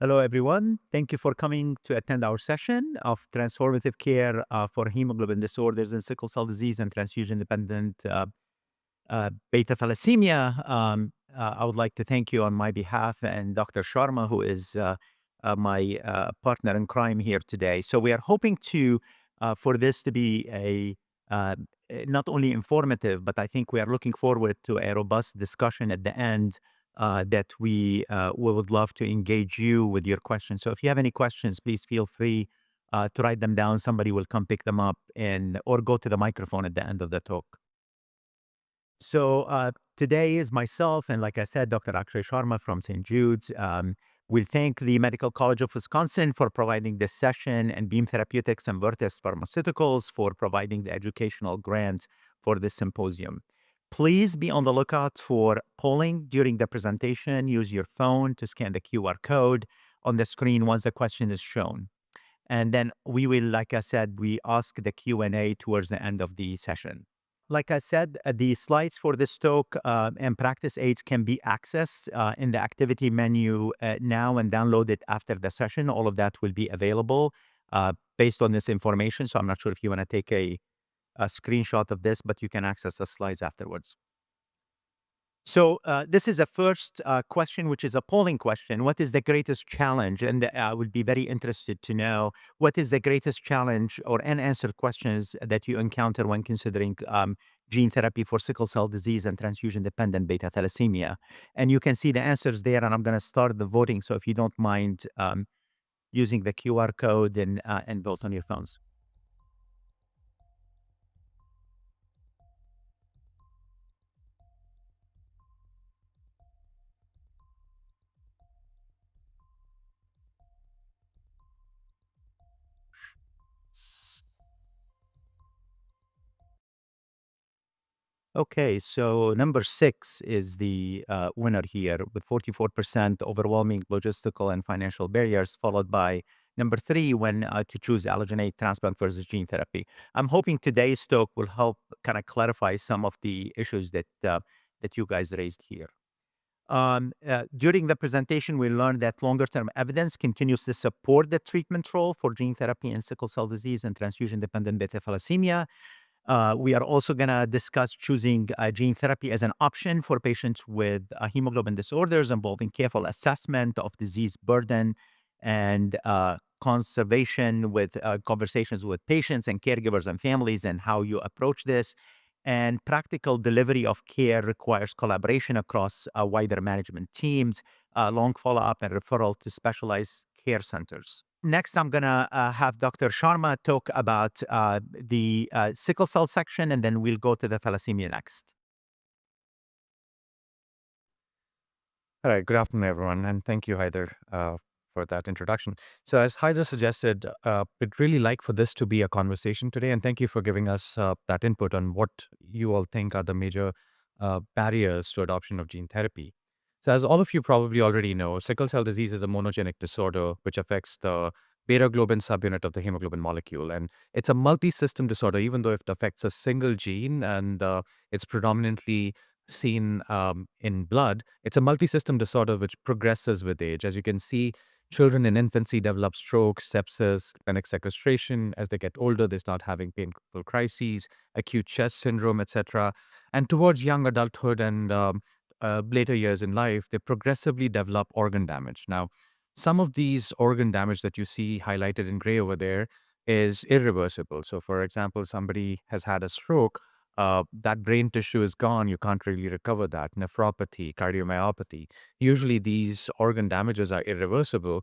Hello, everyone. Thank you for coming to attend our session of transformative care for hemoglobin disorders and sickle cell disease and transfusion dependent beta thalassemia. I would like to thank you on my behalf and Dr. Sharma, who is my partner in crime here today. So, we are hoping for this to be uh, not only informative, but I think we are looking forward to a robust discussion at the end that we would love to engage you with your questions. So if you have any questions, please feel free to write them down. Somebody will come pick them up and or go to the microphone at the end of the talk. So today is myself and, like I said, Dr. Akshay Sharma from St. Jude's. We thank the Medical College of Wisconsin for providing this session and Beam Therapeutics and Vertex Pharmaceuticals for providing the educational grant for this symposium. Please be on the lookout for polling during the presentation. Use your phone to scan the QR code on the screen once the question is shown. And then we will, like I said, we ask the Q&A towards the end of the session. Like I said, the slides for this talk and practice aids can be accessed in the activity menu now and downloaded after the session. All of that will be available based on this information. So I'm not sure if you want to take a screenshot of this, but you can access the slides afterwards. So this is a first question, which is a polling question. What is the greatest challenge? And I would be very interested to know what is the greatest challenge or unanswered questions that you encounter when considering gene therapy for sickle cell disease and transfusion-dependent beta thalassemia. And you can see the answers there, and I'm going to start the voting. So if you don't mind using the QR code and vote on your phones. Okay, so number 6 is the winner here with 44% overwhelming logistical and financial barriers, followed by number 3 when to choose allogeneic transplant versus gene therapy. I'm hoping today's talk will help kind of clarify some of the issues that you guys raised here. During the presentation, we learned that longer-term evidence continues to support the treatment role for gene therapy in sickle cell disease and transfusion-dependent beta thalassemia. We are also going to discuss choosing gene therapy as an option for patients with hemoglobin disorders involving careful assessment of disease burden and conservation with conversations with patients and caregivers and families and how you approach this. And practical delivery of care requires collaboration across wider management teams, long follow-up and referral to specialized care centers. Next, I'm going to have Dr. Sharma talk about the sickle cell section, and then we'll go to the thalassemia next. All right, good afternoon, everyone, and thank you, Haider, for that introduction. So, as Haider suggested, we'd really like for this to be a conversation today, and thank you for giving us that input on what you all think are the major barriers to adoption of gene therapy. So, as all of you probably already know, sickle cell disease is a monogenic disorder which affects the beta globin subunit of the hemoglobin molecule, and it's a multi-system disorder, even though it affects a single gene and it's predominantly seen in blood. It's a multi-system disorder which progresses with age. As you can see, children in infancy develop stroke, sepsis, panic sequestration. As they get older, they start having painful crises, acute chest syndrome, etc. And towards young adulthood and later years in life, they progressively develop organ damage. Now, some of these organ damage that you see highlighted in gray over there is irreversible. So, for example, somebody has had a stroke, that brain tissue is gone. You can't really recover that. Nephropathy, cardiomyopathy. Usually, these organ damages are irreversible.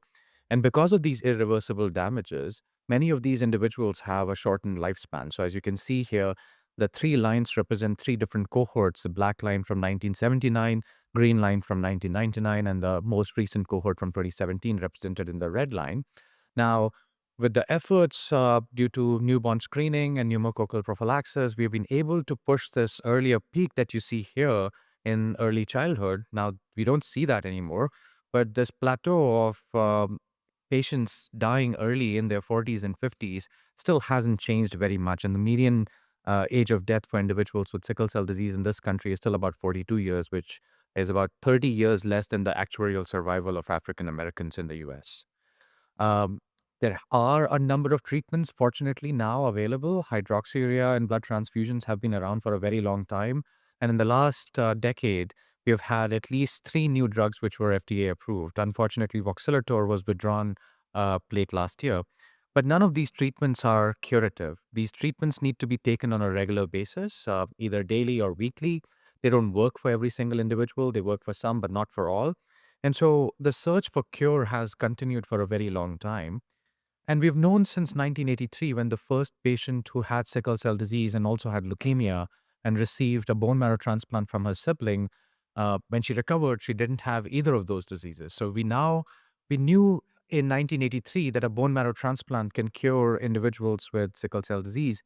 And because of these irreversible damages, many of these individuals have a shortened lifespan. So, as you can see here, the 3 lines represent 3 different cohorts: the black line from 1979, green line from 1999, and the most recent cohort from 2017 represented in the red line. Now, with the efforts due to newborn screening and pneumococcal prophylaxis, we've been able to push this earlier peak that you see here in early childhood. Now, we don't see that anymore, but this plateau of patients dying early in their 40s and 50s still hasn't changed very much. And the median age of death for individuals with sickle cell disease in this country is still about 42 years, which is about 30 years less than the actuarial survival of African Americans in the US. Um, there are a number of treatments, fortunately, now available. Hydroxyurea and blood transfusions have been around for a very long time. And in the last decade, we have had at least three new drugs which were FDA approved. Unfortunately, voxelotor was withdrawn late last year. But none of these treatments are curative. These treatments need to be taken on a regular basis, either daily or weekly. They don't work for every single individual. They work for some, but not for all. And so the search for cure has continued for a very long time. And we've known since 1983, when the first patient who had sickle cell disease and also had leukemia and received a bone marrow transplant from her sibling. When she recovered, she didn't have either of those diseases. So we knew in 1983 that a bone marrow transplant can cure individuals with sickle cell disease.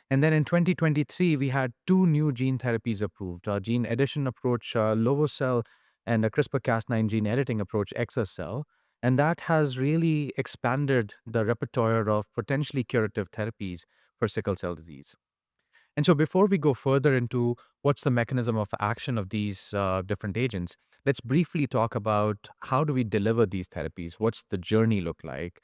And then in 2023, we had two new gene therapies approved: a gene edition approach, Lovo-cel, and a CRISPR-Cas9 gene editing approach, exa-cel. And that has really expanded the repertoire of potentially curative therapies for sickle cell disease. And so, before we go further into what's the mechanism of action of these different agents, let's briefly talk about how do we deliver these therapies? What's the journey look like?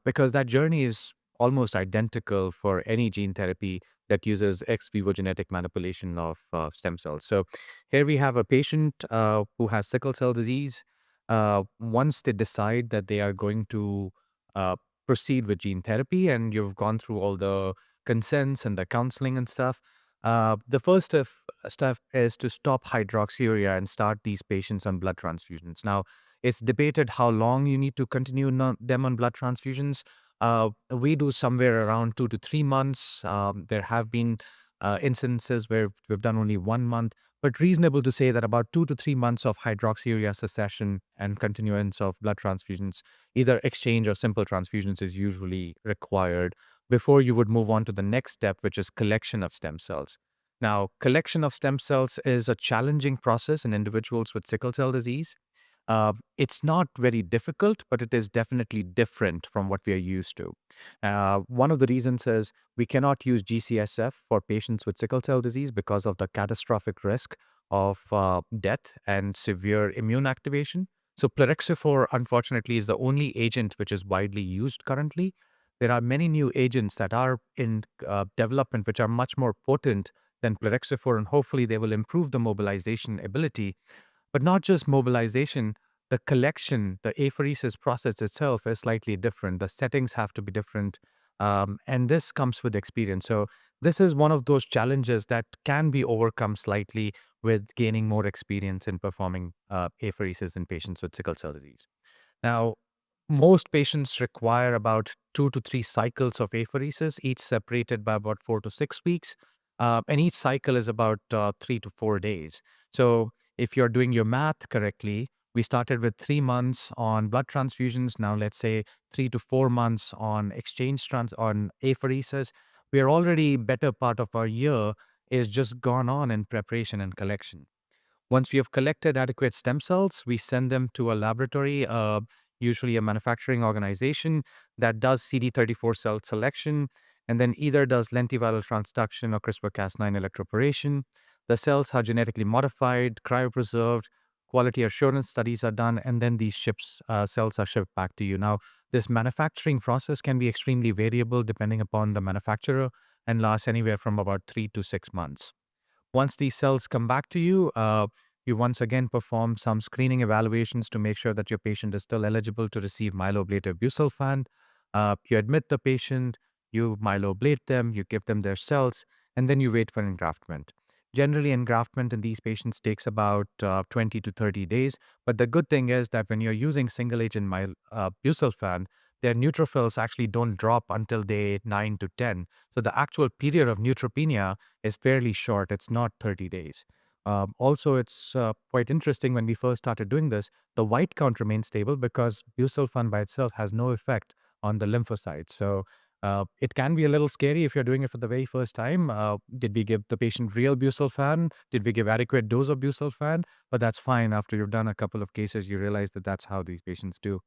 Because that journey is almost identical for any gene therapy that uses ex vivo genetic manipulation of stem cells. So, here we have a patient who has sickle cell disease. Once they decide that they are going to uh, proceed with gene therapy, and you've gone through all the consents and the counseling and stuff. The first of stuff is to stop hydroxyurea and start these patients on blood transfusions. Now, it's debated how long you need to continue them on blood transfusions. We do somewhere around 2 to 3 months. There have been instances where we've done only 1 month, but reasonable to say that about 2 to 3 months of hydroxyurea cessation and continuance of blood transfusions, either exchange or simple transfusions, is usually required before you would move on to the next step, which is collection of stem cells. Now, collection of stem cells is a challenging process in individuals with sickle cell disease. It's not very difficult, but it is definitely different from what we are used to. One of the reasons is we cannot use GCSF for patients with sickle cell disease because of the catastrophic risk of death and severe immune activation. So, plerixafor, unfortunately, is the only agent which is widely used currently. There are many new agents that are in development which are much more potent than plerixafor, and hopefully they will improve the mobilization ability. But not just mobilization, the collection, the apheresis process itself is slightly different. The settings have to be different. And this comes with experience. So, this is one of those challenges that can be overcome slightly with gaining more experience in performing apheresis in patients with sickle cell disease. Now, most patients require about 2 to 3 cycles of apheresis, each separated by about 4 to 6 weeks. And each cycle is about 3 to 4 days. So, if you're doing your math correctly, we started with 3 months on blood transfusions. Now, let's say 3 to 4 months on on apheresis. We are already better part of our year is just gone on in preparation and collection. Once we have collected adequate stem cells, we send them to a laboratory, usually a manufacturing organization that does CD34 cell selection, and then either does lentiviral transduction or CRISPR-Cas9 electroporation. The cells are genetically modified, cryopreserved, quality assurance studies are done, and then these cells are shipped back to you. Now, this manufacturing process can be extremely variable depending upon the manufacturer and lasts anywhere from about 3 to 6 months. Once these cells come back to you, you once again perform some screening evaluations to make sure that your patient is still eligible to receive myeloablative busulfan. You admit the patient, you myeloablate them, you give them their cells, and then you wait for engraftment. Generally, engraftment in these patients takes about 20 to 30 days. But the good thing is that when you're using single agent busulfan, their neutrophils actually don't drop until day 9 to 10. So the actual period of neutropenia is fairly short. It's not 30 days. Also, it's quite interesting when we first started doing this, the white count remains stable because busulfan by itself has no effect on the lymphocytes. So it can be a little scary if you're doing it for the very first time. Did we give the patient real busulfan? Did we give adequate dose of busulfan? But that's fine. After you've done a couple of cases, you realize that that's how these patients do.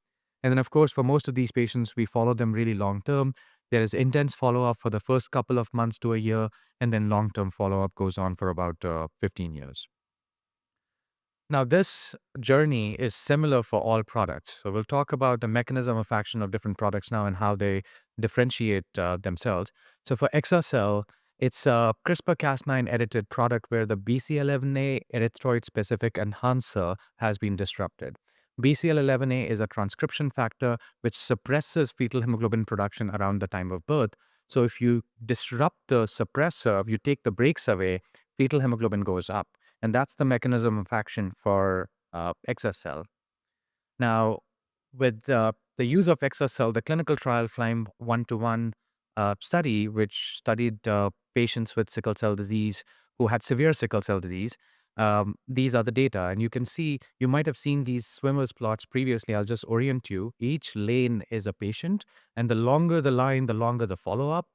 And then, of course, for most of these patients, we follow them really long term. There is intense follow up for the first couple of months to a year, and then long term follow up goes on for about 15 years. Now, this journey is similar for all products. So, we'll talk about the mechanism of action of different products now and how they differentiate themselves. So, for Exacel, it's a CRISPR-Cas9 edited product where the BCL11A erythroid specific enhancer has been disrupted. BCL11A is a transcription factor which suppresses fetal hemoglobin production around the time of birth. So, if you disrupt the suppressor, if you take the brakes away, fetal hemoglobin goes up. And that's the mechanism of action for Exacel. Now, with the use of Exacel, the clinical trial FLIME 1-to-1 study, which studied patients with sickle cell disease who had severe sickle cell disease, these are the data. And you can see, you might have seen these swimmers plots previously. I'll just orient you. Each lane is a patient, and the longer the line, the longer the follow-up.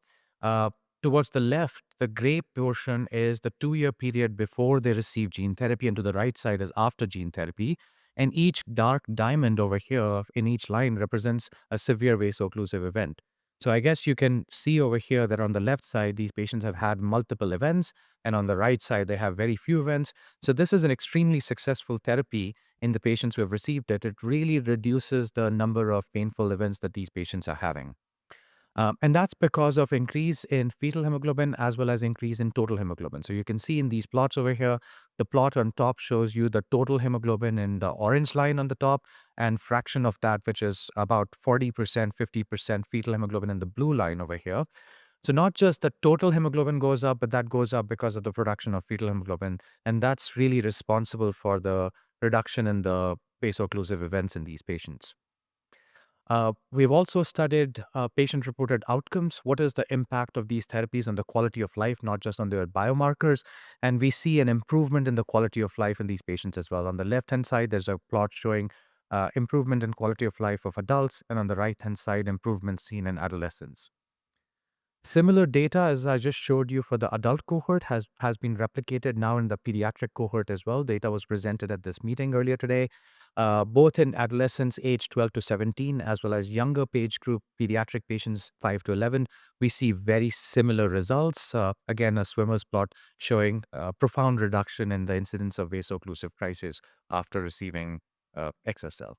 Uh, Towards the left, the gray portion is the 2-year period before they receive gene therapy, and to the right side is after gene therapy. And each dark diamond over here in each line represents a severe vaso-occlusive event. So I guess you can see over here that on the left side, these patients have had multiple events, and on the right side, they have very few events. So this is an extremely successful therapy in the patients who have received it. It really reduces the number of painful events that these patients are having. And that's because of increase in fetal hemoglobin as well as increase in total hemoglobin. So you can see in these plots over here, the plot on top shows you the total hemoglobin in the orange line on the top, and fraction of that, which is about 40%, 50% fetal hemoglobin in the blue line over here. So not just the total hemoglobin goes up, but that goes up because of the production of fetal hemoglobin. And that's really responsible for the reduction in the vaso-occlusive events in these patients. We've also studied patient-reported outcomes. What is the impact of these therapies on the quality of life, not just on their biomarkers? And we see an improvement in the quality of life in these patients as well. On the left-hand side, there's a plot showing improvement in quality of life of adults, and on the right-hand side, improvement seen in adolescents. Similar data, as I just showed you for the adult cohort, has been replicated now in the pediatric cohort as well. Data was presented at this meeting earlier today, both in adolescents aged 12 to 17, as well as younger age group pediatric patients 5 to 11. We see very similar results. Again, a swimmer's plot showing profound reduction in the incidence of vaso-occlusive crisis after receiving Exacel.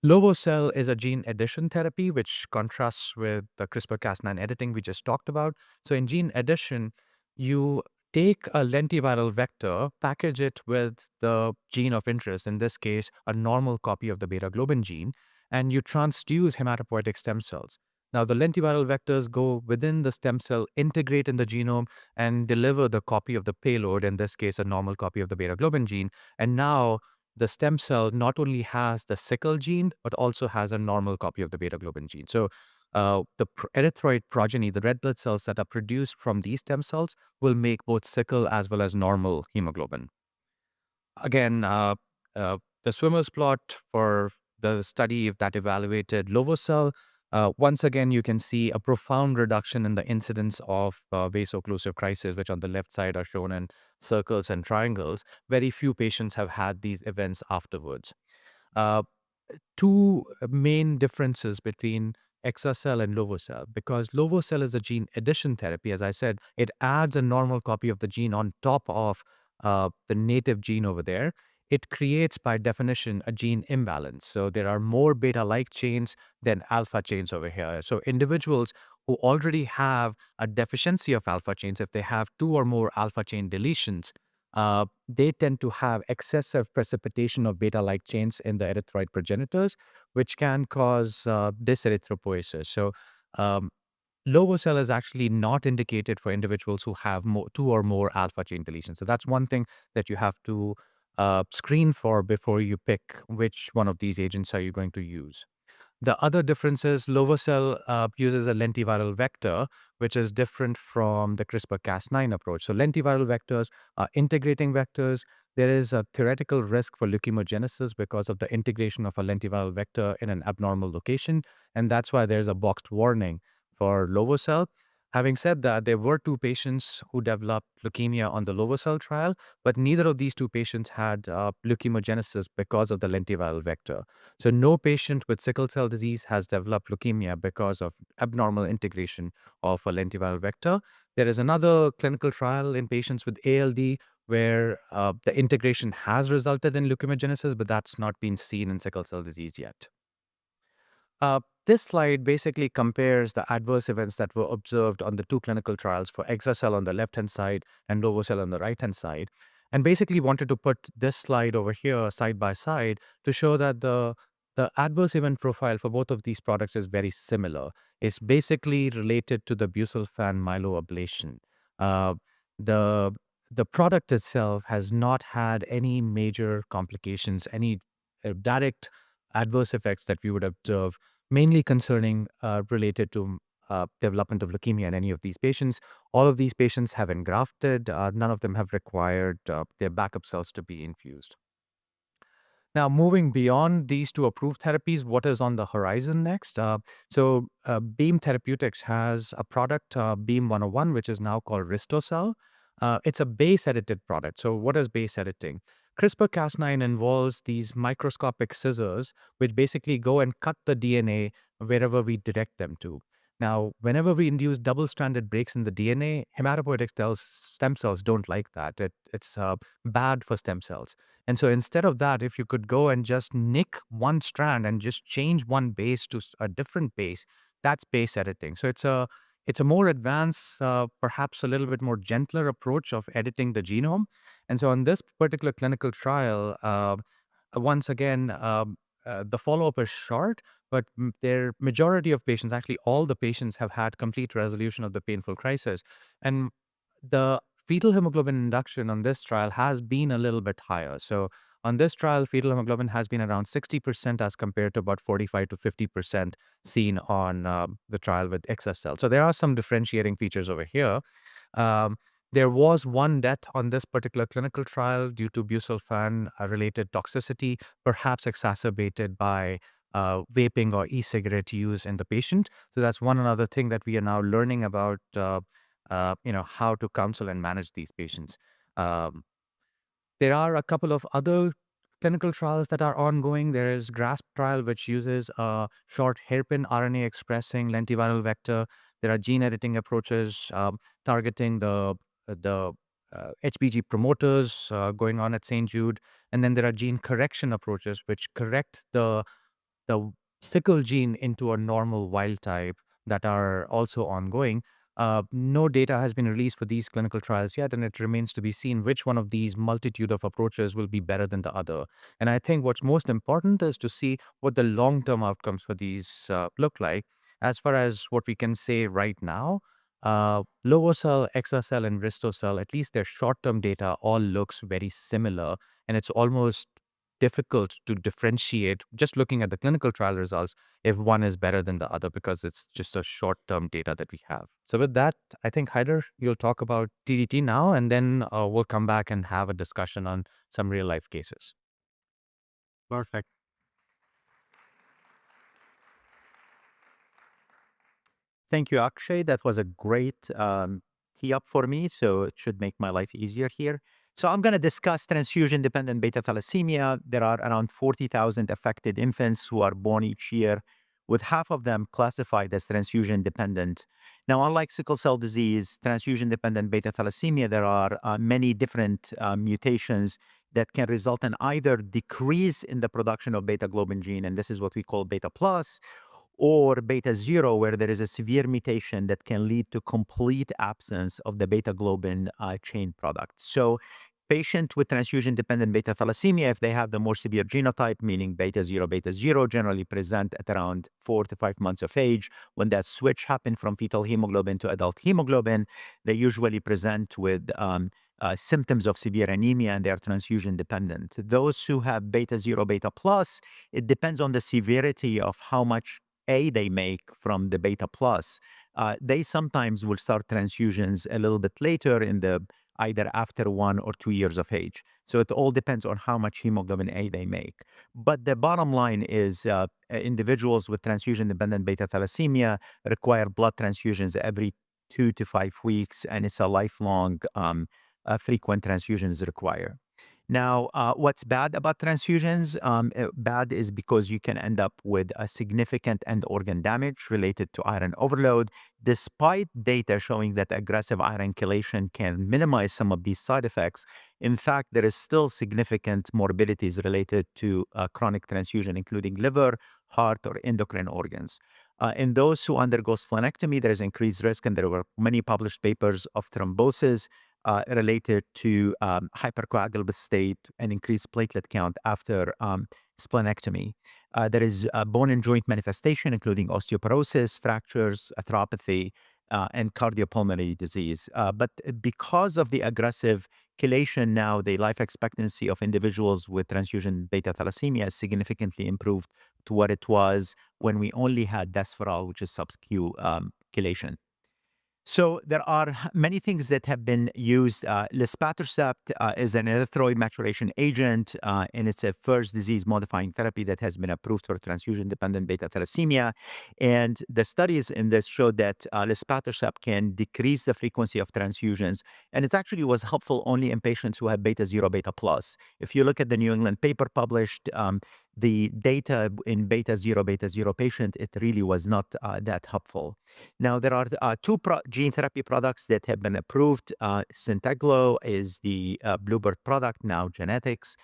Lovo-cel is a gene addition therapy, which contrasts with the CRISPR-Cas9 editing we just talked about. So in gene addition, you take a lentiviral vector, package it with the gene of interest, in this case, a normal copy of the beta globin gene, and you transduce hematopoietic stem cells. Now, the lentiviral vectors go within the stem cell, integrate in the genome, and deliver the copy of the payload, in this case, a normal copy of the beta globin gene. And now the stem cell not only has the sickle gene, but also has a normal copy of the beta globin gene. So the erythroid progeny, the red blood cells that are produced from these stem cells, will make both sickle as well as normal hemoglobin. Again, the swimmer's plot for the study that evaluated Lovo-cel, once again, you can see a profound reduction in the incidence of vaso-occlusive crisis, which on the left side are shown in circles and triangles. Very few patients have had these events afterwards. Uh, Two main differences between Exacel and Lovo-cel. Because Lovo-cel is a gene addition therapy, as I said, it adds a normal copy of the gene on top of the native gene over there. It creates, by definition, a gene imbalance. So there are more beta-like chains than alpha chains over here. So individuals who already have a deficiency of alpha chains, if they have 2 or more alpha chain deletions, they tend to have excessive precipitation of beta-like chains in the erythroid progenitors, which can cause dyserythropoiesis. So, um, Lovo-cel is actually not indicated for individuals who have 2 or more alpha chain deletions. So that's one thing that you have to screen for before you pick which one of these agents are you going to use. The other difference is Lovo-cel uses a lentiviral vector, which is different from the CRISPR-Cas9 approach. So lentiviral vectors are integrating vectors. There is a theoretical risk for leukemogenesis because of the integration of a lentiviral vector in an abnormal location. And that's why there's a boxed warning for Lovo-cel. Having said that, there were two patients who developed leukemia on the lovo-cel trial, but neither of these two patients had leukemogenesis because of the lentiviral vector. So no patient with sickle cell disease has developed leukemia because of abnormal integration of a lentiviral vector. There is another clinical trial in patients with ALD where the integration has resulted in leukemogenesis, but that's not been seen in sickle cell disease yet. This slide basically compares the adverse events that were observed on the two clinical trials for exa-cel on the left-hand side and lovo-cel on the right-hand side, and basically wanted to put this slide over here side by side to show that the adverse event profile for both of these products is very similar. It's basically related to the busulfan myeloablation. Uh, the the product itself has not had any major complications, any direct adverse effects that we would observe, mainly concerning related to development of leukemia in any of these patients. All of these patients have engrafted. None of them have required their backup cells to be infused. Now, moving beyond these two approved therapies, what is on the horizon next? Beam Therapeutics has a product, Beam 101, which is now called Ristocell. It's a base edited product. So, what is base editing? CRISPR-Cas9 involves these microscopic scissors, which basically go and cut the DNA wherever we direct them to. Now, whenever we induce double-stranded breaks in the DNA, hematopoietic stem cells don't like that. It's bad for stem cells. And so instead of that, if you could go and just nick one strand and just change one base to a different base, that's base editing. So it's a more advanced, perhaps a little bit more gentler approach of editing the genome. And so on this particular clinical trial, once again, the follow-up is short, but their majority of patients, actually all the patients, have had complete resolution of the painful crisis. And the fetal hemoglobin induction on this trial has been a little bit higher. So on this trial, fetal hemoglobin has been around 60% as compared to about 45 to 50% seen on the trial with exa-cel. So there are some differentiating features over here. Um, there was one death on this particular clinical trial due to busulfan related toxicity, perhaps exacerbated by vaping or e-cigarette use in the patient. So that's one another thing that we are now learning about, how to counsel and manage these patients. Um, there are a couple of other clinical trials that are ongoing. There is GRASP trial, which uses a short hairpin RNA expressing lentiviral vector. There are gene editing approaches targeting the HBG promoters going on at St. Jude. And then there are gene correction approaches, which correct the sickle gene into a normal wild type, that are also ongoing. No data has been released for these clinical trials yet, and it remains to be seen which one of these multitude of approaches will be better than the other. And I think what's most important is to see what the long-term outcomes for these look like. As far as what we can say right now, lovo-cel, exa-cel, and risto-cel, at least their short-term data all looks very similar, and it's almost difficult to differentiate just looking at the clinical trial results if one is better than the other, because it's just a short-term data that we have. So with that, I think Haider, you'll talk about TDT now, and then we'll come back and have a discussion on some real-life cases. Perfect. Thank you, Akshay. That was a great tee up for me, so it should make my life easier here. So I'm going to discuss transfusion-dependent beta thalassemia. There are around 40,000 affected infants who are born each year, with half of them classified as transfusion-dependent. Now, unlike sickle cell disease, transfusion-dependent beta thalassemia, there are many different mutations that can result in either decrease in the production of beta globin gene, and this is what we call beta plus, or beta zero, where there is a severe mutation that can lead to complete absence of the beta globin chain product. So, patient with transfusion dependent beta thalassemia, if they have the more severe genotype, meaning beta zero, generally present at around 4 to 5 months of age. When that switch happened from fetal hemoglobin to adult hemoglobin, they usually present with symptoms of severe anemia, and they are transfusion dependent. Those who have beta zero, beta plus, it depends on the severity of how much they make from the beta plus. They sometimes will start transfusions a little bit later in the either after 1 or 2 years of age. So it all depends on how much hemoglobin A they make. But the bottom line is individuals with transfusion-dependent beta thalassemia require blood transfusions every 2 to 5 weeks, and it's a lifelong frequent transfusions required. Now, what's bad about transfusions? Bad is because you can end up with a significant end organ damage related to iron overload, despite data showing that aggressive iron chelation can minimize some of these side effects. In fact, there is still significant morbidities related to chronic transfusion, including liver, heart, or endocrine organs. In those who undergo splenectomy, there is increased risk, and there were many published papers of thrombosis related to hypercoagulable state and increased platelet count after splenectomy. There is bone and joint manifestation, including osteoporosis, fractures, arthropathy, and cardiopulmonary disease. But because of the aggressive chelation, now the life expectancy of individuals with transfusion beta thalassemia is significantly improved to what it was when we only had Desferal, which is sub-Q chelation. So there are many things that have been used. Luspatercept is an erythroid maturation agent, and it's a first disease-modifying therapy that has been approved for transfusion-dependent beta thalassemia. And the studies in this showed that luspatercept can decrease the frequency of transfusions, and it actually was helpful only in patients who had beta 0, beta plus. If you look at the New England paper published, the data in beta 0, beta 0 patient, it really was not that helpful. Now, there are two gene therapy products that have been approved. Synteglo is the Bluebird product, now Genetics,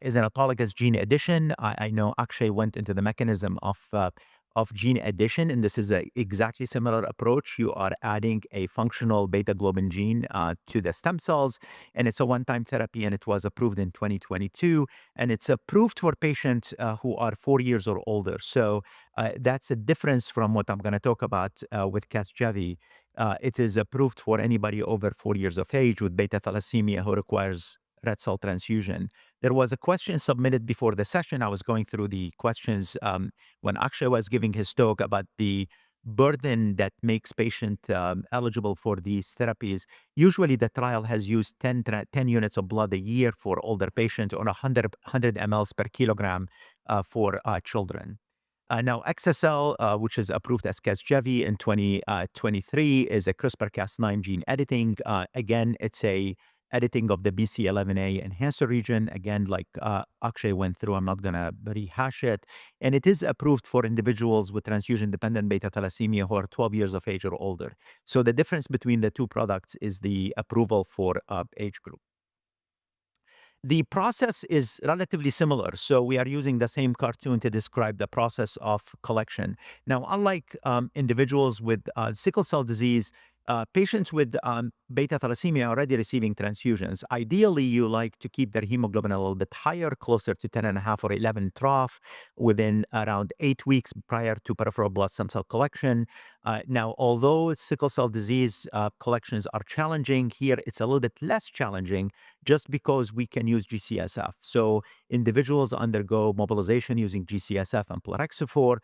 is an autologous gene addition. I know Akshay went into the mechanism of gene addition, and this is a exactly similar approach. You are adding a functional beta globin gene to the stem cells, and it's a one-time therapy, and it was approved in 2022, and it's approved for patients who are 4 years or older. So that's a difference from what I'm going to talk about with Casgevy. It is approved for anybody over 4 years of age with beta thalassemia who requires red cell transfusion. There was a question submitted before the session. I was going through the questions when Akshay was giving his talk about the burden that makes patient eligible for these therapies. Usually the trial has used 10 units of blood a year for older patients or 100 mLs per kilogram for children. Now, XSL, which is approved as Casgevy in 2023, is a CRISPR-Cas9 gene editing. Again, it's a editing of the BCL11A enhancer region. Again, like Akshay went through, I'm not going to rehash it. And it is approved for individuals with transfusion-dependent beta thalassemia who are 12 years of age or older. So the difference between the two products is the approval for age group. The process is relatively similar. So we are using the same cartoon to describe the process of collection. Now, unlike individuals with sickle cell disease, patients with beta thalassemia are already receiving transfusions. Ideally, you like to keep their hemoglobin a little bit higher, closer to 10.5 or 11 trough within around 8 weeks prior to peripheral blood stem cell collection. Now, although sickle cell disease collections are challenging, here it's a little bit less challenging just because we can use GCSF. So individuals undergo mobilization using GCSF and plerixafor.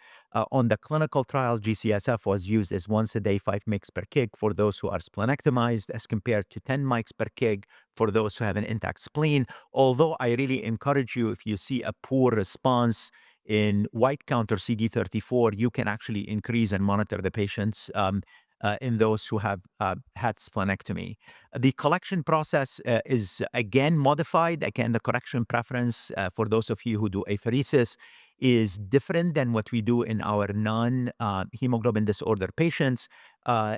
On the clinical trial, GCSF was used as once a day 5 mg per kg for those who are splenectomized as compared to 10 mg per kg for those who have an intact spleen. Although I really encourage you, if you see a poor response in white count or CD34, you can actually increase and monitor the patients in those who have had splenectomy. The collection process is again modified. Again, the collection preference for those of you who do apheresis is different than what we do in our non-hemoglobin disorder patients.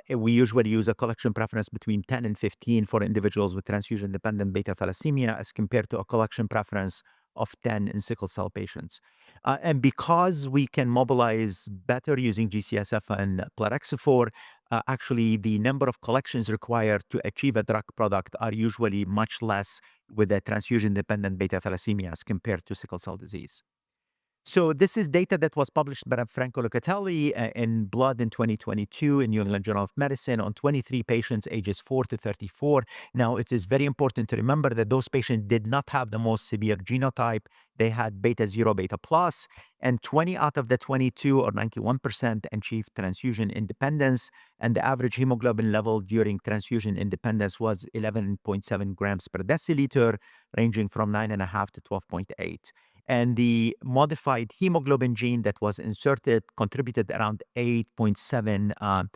We usually use a collection preference between 10 and 15 for individuals with transfusion-dependent beta thalassemia as compared to a collection preference of 10 in sickle cell patients. And because we can mobilize better using GCSF and plerixafor, actually the number of collections required to achieve a drug product are usually much less with a transfusion-dependent beta thalassemia as compared to sickle cell disease. So this is data that was published by Franco Locatelli in Blood in 2022 in New England Journal of Medicine on 23 patients ages 4 to 34. Now, it is very important to remember that those patients did not have the most severe genotype. They had beta 0, beta plus, and 20 out of the 22 or 91% achieved transfusion independence. And the average hemoglobin level during transfusion independence was 11.7 grams per deciliter, ranging from 9.5 to 12.8. And the modified hemoglobin gene that was inserted contributed around 8.7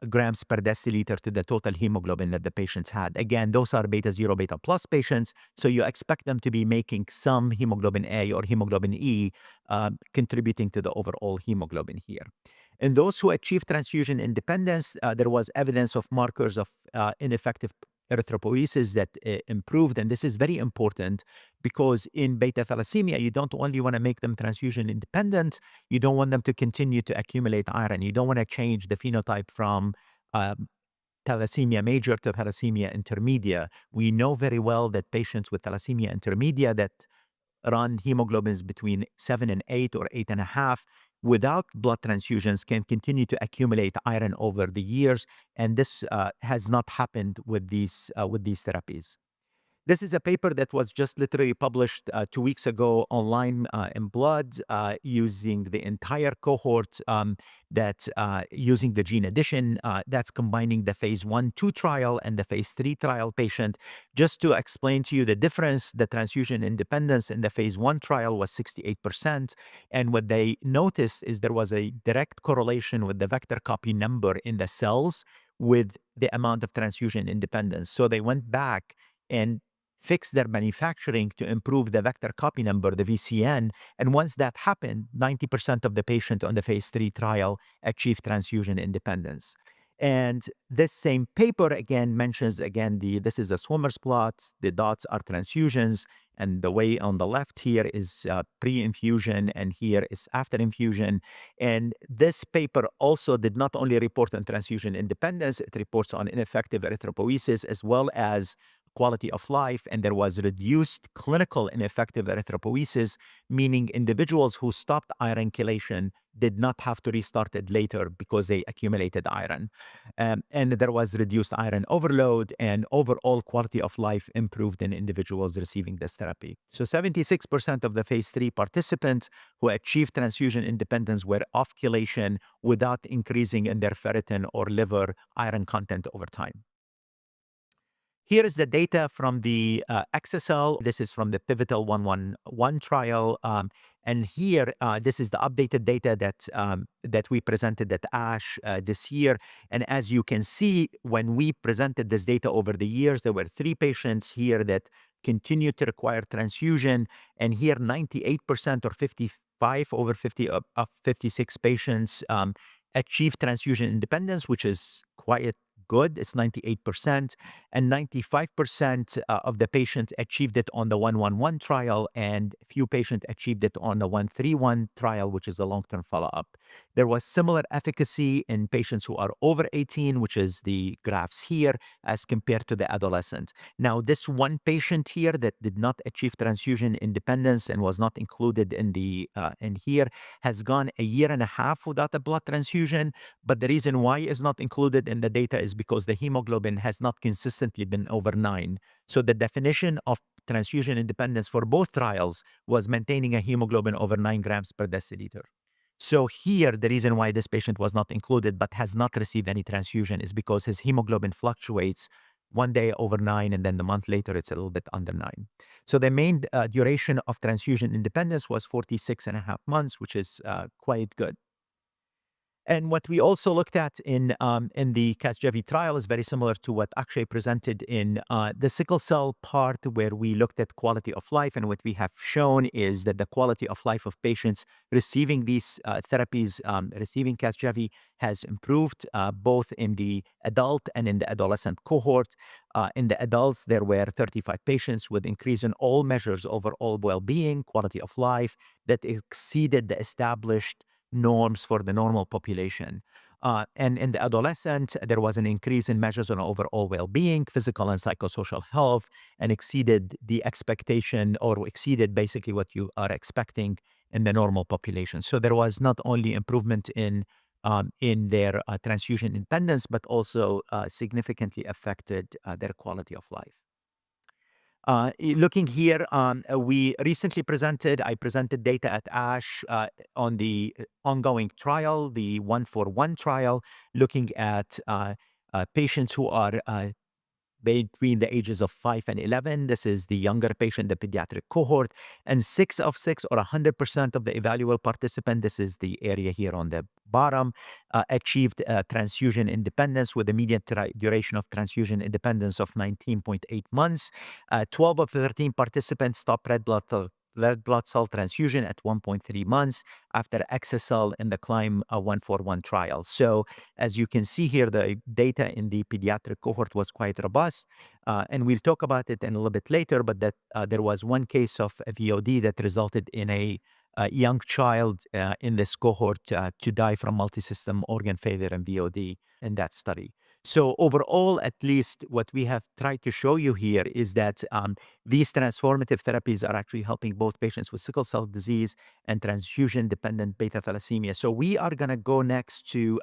grams per deciliter to the total hemoglobin that the patients had. Again, those are beta 0, beta plus patients, so you expect them to be making some hemoglobin A or hemoglobin E, contributing to the overall hemoglobin here. In those who achieved transfusion independence, there was evidence of markers of ineffective erythropoiesis that improved. And this is very important because in beta thalassemia, you don't only want to make them transfusion independent, you don't want them to continue to accumulate iron. You don't want to change the phenotype from thalassemia major to thalassemia intermedia. We know very well that patients with thalassemia intermedia that run hemoglobins between 7 and 8 or 8.5 without blood transfusions can continue to accumulate iron over the years, and this has not happened with these therapies. This is a paper that was just literally published 2 weeks ago online in Blood, using the entire cohort, that using the gene addition, that's combining the phase 1/2 trial and the phase 3 trial patient. Just to explain to you the difference, the transfusion independence in the phase 1 trial was 68%. And what they noticed is there was a direct correlation with the vector copy number in the cells with the amount of transfusion independence. So they went back and fix their manufacturing to improve the vector copy number, the VCN. And once that happened, 90% of the patient on the phase 3 trial achieved transfusion independence. And this same paper again mentions again this is a swimmer's plot. The dots are transfusions, and the way on the left here is pre-infusion, and here is after infusion. And this paper also did not only report on transfusion independence; it reports on ineffective erythropoiesis as well as quality of life, and there was reduced clinical ineffective erythropoiesis, meaning individuals who stopped iron chelation did not have to restart it later because they accumulated iron. And there was reduced iron overload, and overall quality of life improved in individuals receiving this therapy. So 76% of the phase 3 participants who achieved transfusion independence were off chelation without increasing in their ferritin or liver iron content over time. Here is the data from the XSL. This is from the pivotal 111 trial. And here, this is the updated data that we presented at ASH this year. And as you can see, when we presented this data over the years, there were 3 patients here that continued to require transfusion. And here, 98% or 55 over 50 of 56 patients achieved transfusion independence, which is quite good. It's 98%, and 95% of the patients achieved it on the 111 trial, and few patients achieved it on the 131 trial, which is a long-term follow-up. There was similar efficacy in patients who are over 18, which is the graphs here, as compared to the adolescent. Now, this one patient here that did not achieve transfusion independence and was not included in here has gone a year and a half without a blood transfusion. But the reason why it's not included in the data is because the hemoglobin has not consistently been over 9. So the definition of transfusion independence for both trials was maintaining a hemoglobin over 9 grams per deciliter. So here, the reason why this patient was not included but has not received any transfusion is because his hemoglobin fluctuates one day over 9, and then the month later, it's a little bit under 9. So the main duration of transfusion independence was 46.5 months, which is quite good. And what we also looked at in the Casgevy trial is very similar to what Akshay presented in the sickle cell part, where we looked at quality of life. And what we have shown is that the quality of life of patients receiving these therapies, receiving Casgevy, has improved both in the adult and in the adolescent cohort. In the adults, there were 35 patients with increase in all measures overall well-being, quality of life, that exceeded the established norms for the normal population. And in the adolescent, there was an increase in measures on overall well-being, physical and psychosocial health, and exceeded the expectation, or exceeded basically what you are expecting in the normal population. So there was not only improvement in their transfusion independence, but also significantly affected their quality of life. Looking here, we recently I presented data at ASH on the ongoing trial, the 141 trial, looking at patients who are between the ages of 5 and 11. This is the younger patient, the pediatric cohort. And 6 of 6, or 100% of the evaluable participant, this is the area here on the bottom, achieved transfusion independence with a median duration of transfusion independence of 19.8 months. 12 of the 13 participants stopped red blood cell transfusion at 1.3 months after exa-cel in the CLIMB 141 trial. So as you can see here, the data in the pediatric cohort was quite robust. And we'll talk about it in a little bit later, but that there was one case of a VOD that resulted in a young child in this cohort to die from multisystem organ failure and VOD in that study. So overall, at least what we have tried to show you here is that these transformative therapies are actually helping both patients with sickle cell disease and transfusion-dependent beta thalassemia. So we are going to go next to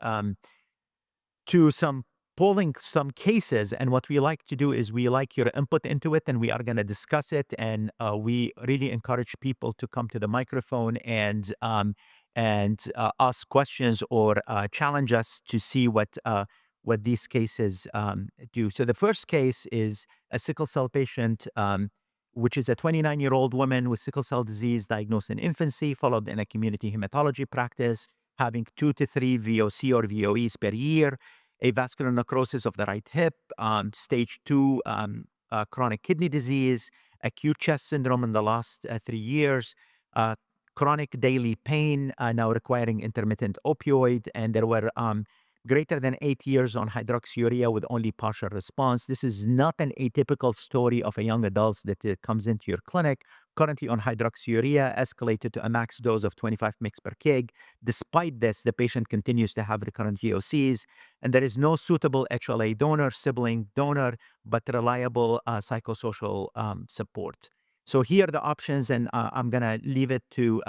some polling some cases, and what we like to do is we like your input into it, and we are going to discuss it, and we really encourage people to come to the microphone and ask questions or challenge us to see what these cases do. So the first case is a sickle cell patient, which is a 29-year-old woman with sickle cell disease diagnosed in infancy, followed in a community hematology practice, having 2 to 3 VOC or VOEs per year, a vascular necrosis of the right hip, stage 2 chronic kidney disease, acute chest syndrome in the last 3 years, chronic daily pain, now requiring intermittent opioid, and there were greater than 8 years on hydroxyurea with only partial response. This is not an atypical story of a young adult that comes into your clinic, currently on hydroxyurea, escalated to a max dose of 25 mg per kg. Despite this, the patient continues to have recurrent VOCs, and there is no suitable HLA donor, sibling donor, but reliable psychosocial support. So here are the options, and I'm going to leave it to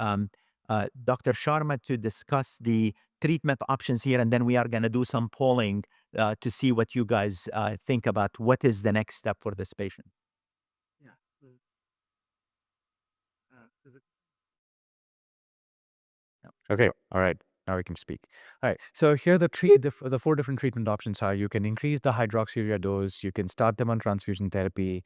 Dr. Sharma to discuss the treatment options here, and then we are going to do some polling to see what you guys think about what is the next step for this patient. Yeah. Okay. All right. Now we can speak. All right. So here the 4 different treatment options are: you can increase the hydroxyurea dose, you can start them on transfusion therapy,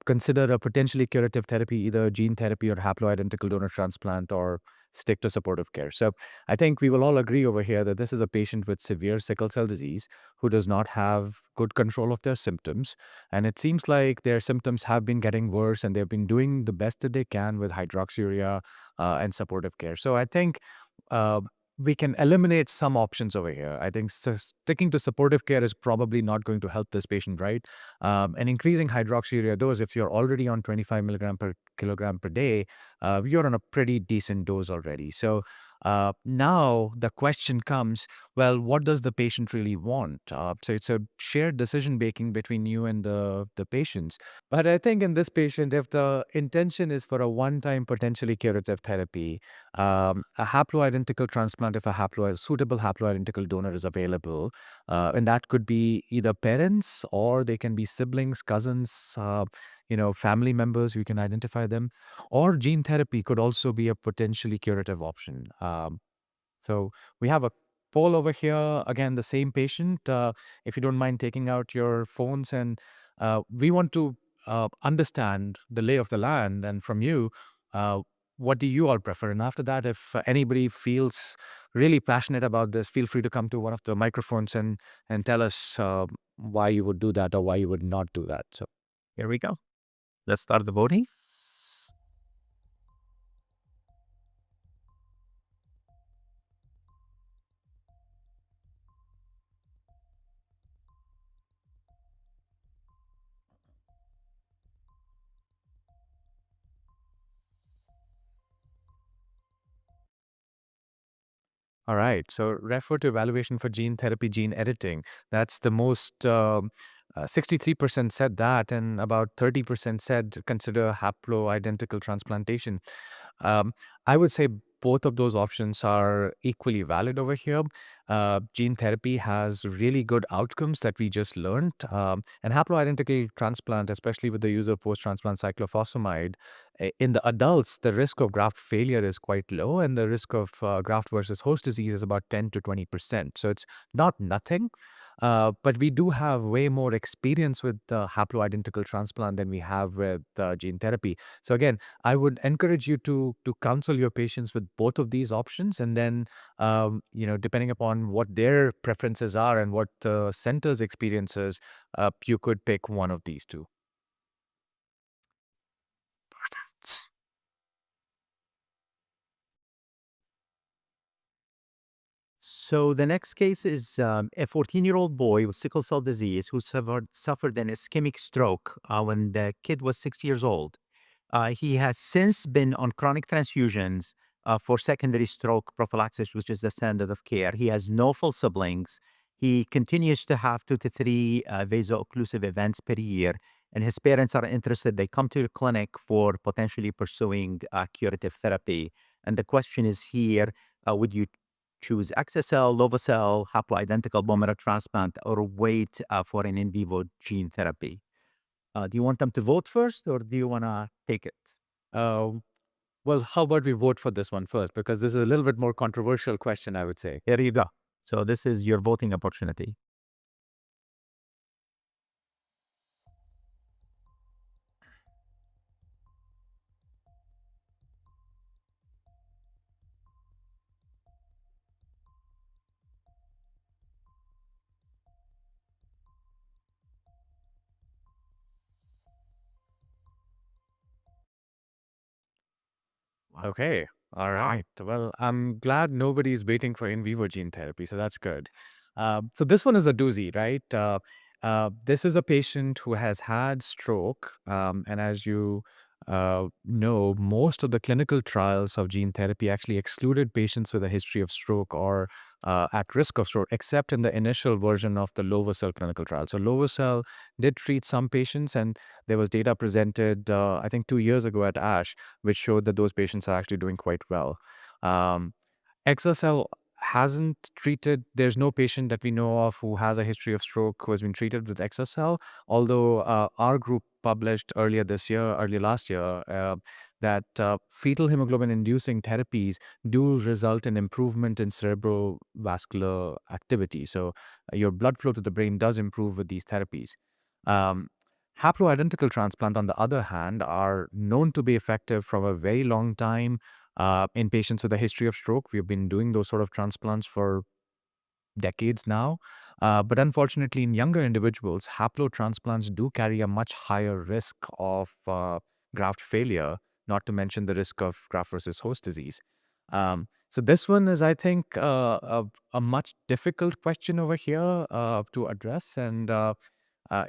consider a potentially curative therapy, either gene therapy or haploidentical donor transplant, or stick to supportive care. So I think we will all agree over here that this is a patient with severe sickle cell disease who does not have good control of their symptoms. And it seems like their symptoms have been getting worse, and they've been doing the best that they can with hydroxyurea and supportive care. So I think uh, we can eliminate some options over here. I think sticking to supportive care is probably not going to help this patient, right? And increasing hydroxyurea dose, if you're already on 25 milligram per kilogram per day, you're on a pretty decent dose already. So now the question comes, well, what does the patient really want? So it's a shared decision making between you and the patients. But I think in this patient, if the intention is for a one-time potentially curative therapy, a haploidentical transplant, if a suitable haploidentical donor is available, and that could be either parents, or they can be siblings, cousins, family members, you can identify them, or gene therapy could also be a potentially curative option. So we have a poll over here. Again, the same patient. If you don't mind taking out your phones, and we want to understand the lay of the land, and from you, uh, what do you all prefer? And after that, if anybody feels really passionate about this, feel free to come to one of the microphones and tell us why you would do that or why you would not do that. So Here we go. Let's start the voting. all right. So refer to evaluation for gene therapy, gene editing. That's the most. 63% said that, and about 30% said consider haploidentical transplantation. Um, I would say both of those options are equally valid over here. Gene therapy has really good outcomes that we just learned. And haploidentical transplant, especially with the use of post-transplant cyclophosphamide, in the adults, the risk of graft failure is quite low, and the risk of graft versus host disease is about 10 to 20%. So it's not nothing. But we do have way more experience with haploidentical transplant than we have with gene therapy. So again, I would encourage you to counsel your patients with both of these options, and then depending upon what their preferences are and what the center's experiences, you could pick one of these two. So the next case is a 14-year-old boy with sickle cell disease who suffered an ischemic stroke when the kid was 6 years old. He has since been on chronic transfusions for secondary stroke prophylaxis, which is the standard of care. He has no full siblings. He continues to have 2 to 3 vaso-occlusive events per year, and his parents are interested. They come to the clinic for potentially pursuing curative therapy. And the question is here, would you choose XSL, Lovocell, haploidentical bone marrow transplant, or wait for an in vivo gene therapy? Do you want them to vote first, or do you want to take it? Um, well, how about we vote for this one first, because this is a little bit more controversial question, I would say. Here you go. So this is your voting opportunity. Wow. Okay. All right. Well, I'm glad nobody's waiting for in vivo gene therapy, so that's good. So this one is a doozy, right? This is a patient who has had stroke, and as you know, most of the clinical trials of gene therapy actually excluded patients with a history of stroke or at risk of stroke, except in the initial version of the Lovocell clinical trial. So Lovocell did treat some patients, and there was data presented, I think, 2 years ago at ASH, which showed that those patients are actually doing quite well. Um, XSL hasn't treated, there's no patient that we know of who has a history of stroke who has been treated with XSL, although our group published earlier last year, that fetal hemoglobin inducing therapies do result in improvement in cerebrovascular activity. So your blood flow to the brain does improve with these therapies. Um, Haploidentical transplant, on the other hand, are known to be effective from a very long time in patients with a history of stroke. We've been doing those sort of transplants for decades now. But unfortunately, in younger individuals, haplotransplants do carry a much higher risk of graft failure, not to mention the risk of graft versus host disease. So this one is, I think, a much difficult question over here to address. And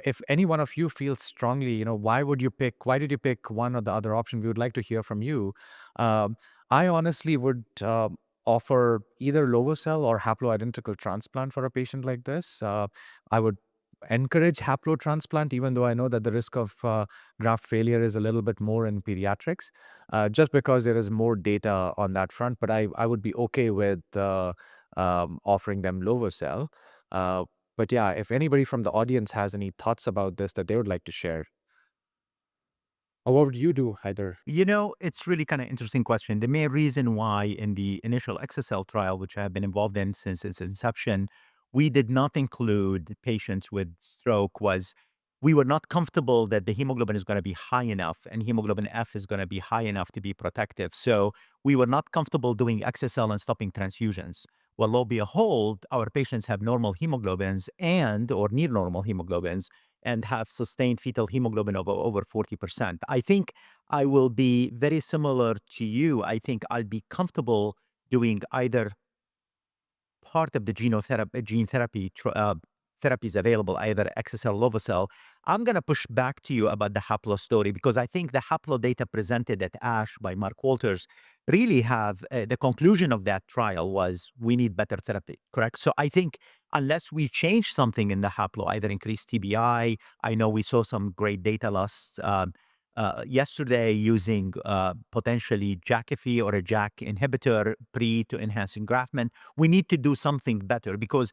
if any one of you feels strongly, why did you pick one or the other option? We would like to hear from you. Um, I honestly would offer either Lovocell or haploidentical transplant for a patient like this. I would encourage haplotransplant, even though I know that the risk of graft failure is a little bit more in pediatrics, just because there is more data on that front. But I would be okay with offering them Lovocell. Uh, but yeah, if anybody from the audience has any thoughts about this that they would like to share, or what would you do, Haider? It's really kind of interesting question. The main reason why in the initial XSL trial, which I have been involved in since its inception, we did not include patients with stroke was we were not comfortable that the hemoglobin is going to be high enough and hemoglobin F is going to be high enough to be protective. So we were not comfortable doing XSL and stopping transfusions. Well, lo and behold, our patients have normal hemoglobins and or near normal hemoglobins and have sustained fetal hemoglobin of over 40%. I think I will be very similar to you. I think I'll be comfortable doing either part of the gene therapy therapies available, either XSL, Lovocell. I'm going to push back to you about the haplo story because I think the haplo data presented at ASH by Mark Walters really have the conclusion of that trial was we need better therapy, correct? So I think unless we change something in the haplo, either increase TBI, I know we saw some great data last yesterday using potentially Jakafi or a JAK inhibitor pre to enhance engraftment. We need to do something better because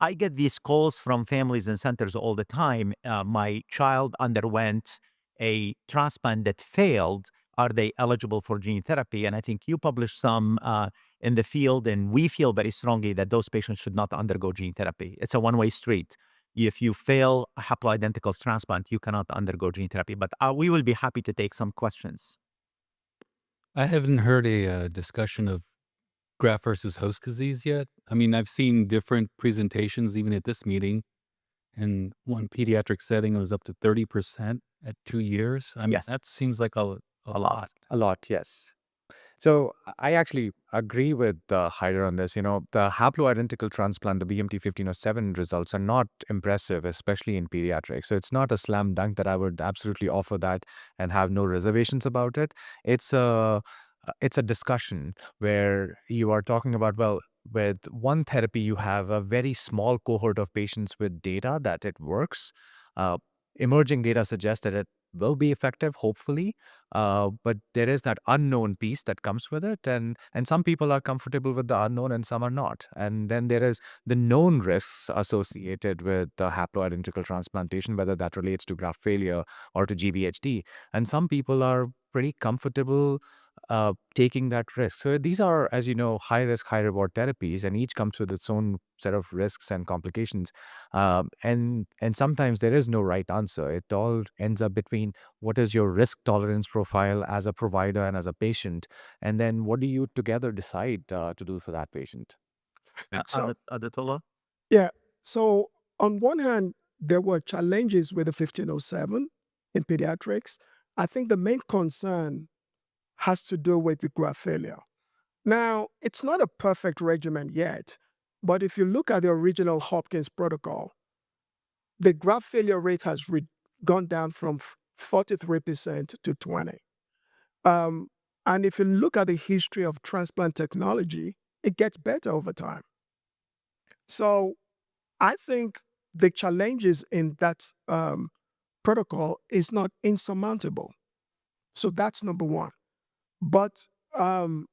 I get these calls from families and centers all the time. My child underwent a transplant that failed. Are they eligible for gene therapy? And I think you published some in the field, and we feel very strongly that those patients should not undergo gene therapy. It's a one-way street. If you fail a haploidentical transplant, you cannot undergo gene therapy. But we will be happy to take some questions. I haven't heard a discussion of graft versus host disease yet. I mean, I've seen different presentations even at this meeting. In one pediatric setting, it was up to 30% at 2 years. I mean, Yes, that seems like a a lot. lot. A lot, yes. So I actually agree with Haider on this. You know, the haploidentical transplant, the BMT1507 results are not impressive, especially in pediatrics. So it's not a slam dunk that I would absolutely offer that and have no reservations about it. It's a it's a discussion where you are talking about, well, with one therapy, you have a very small cohort of patients with data that it works. Uh, Emerging data suggests that it will be effective, hopefully, but there is that unknown piece that comes with it, and some people are comfortable with the unknown and some are not. And then there is the known risks associated with the haploidentical transplantation, whether that relates to graft failure or to GVHD. And some people are pretty comfortable taking that risk. So these are, as you know, high risk, high reward therapies, and each comes with its own set of risks and complications. And sometimes there is no right answer. It all ends up between what is your risk tolerance profile as a provider and as a patient, and then what do you together decide to do for that patient. So, Adatola? yeah. So, on one hand, there were challenges with the 1507 in pediatrics. I think the main concern has to do with the graft failure. Now, it's not a perfect regimen yet, but if you look at the original Hopkins protocol, the graft failure rate has gone down from 43% to 20. Um, and if you look at the history of transplant technology, it gets better over time. So I think the challenges in that protocol is not insurmountable. So that's number one. But um,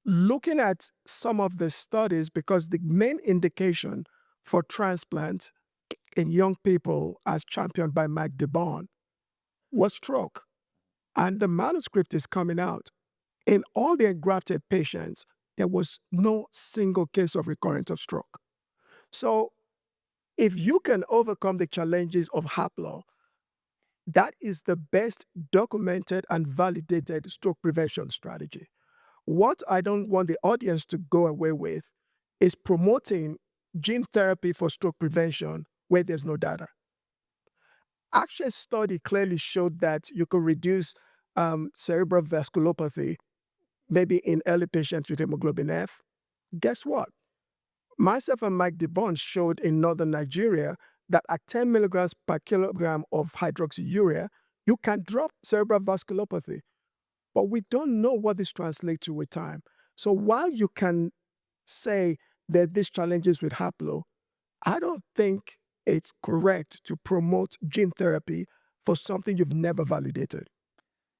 looking at some of the studies, because the main indication for transplant in young people, as championed by Mike DeBon, was stroke. And the manuscript is coming out. In all the engrafted patients, there was no single case of recurrence of stroke. So if you can overcome the challenges of haplo, that is the best documented and validated stroke prevention strategy. What I don't want the audience to go away with is promoting gene therapy for stroke prevention where there's no data. Access study clearly showed that you could reduce cerebral vasculopathy, maybe in early patients with hemoglobin F. Guess what? Myself and Mike DeBon showed in northern Nigeria that at 10 milligrams per kilogram of hydroxyurea, you can drop cerebral vasculopathy. But we don't know what this translates to with time. So while you can say that these challenges with haplo, I don't think it's correct to promote gene therapy for something you've never validated.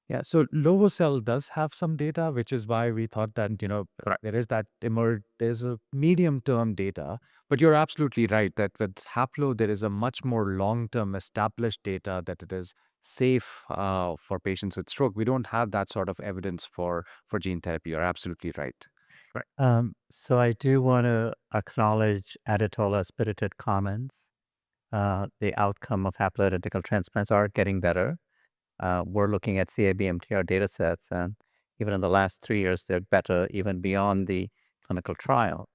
Yeah, so Lovocell does have some data, which is why we thought that, Correct. there is that there's a medium-term data. But you're absolutely right that with Haplo, there is a much more long-term established data that it is safe for patients with stroke. We don't have that sort of evidence for gene therapy. You're absolutely right. So I do want to acknowledge Adetola's spirited comments. The outcome of haploidentical transplants are getting better. We're looking at CABMTR data sets, and even in the last 3 years, they're better even beyond the clinical trial.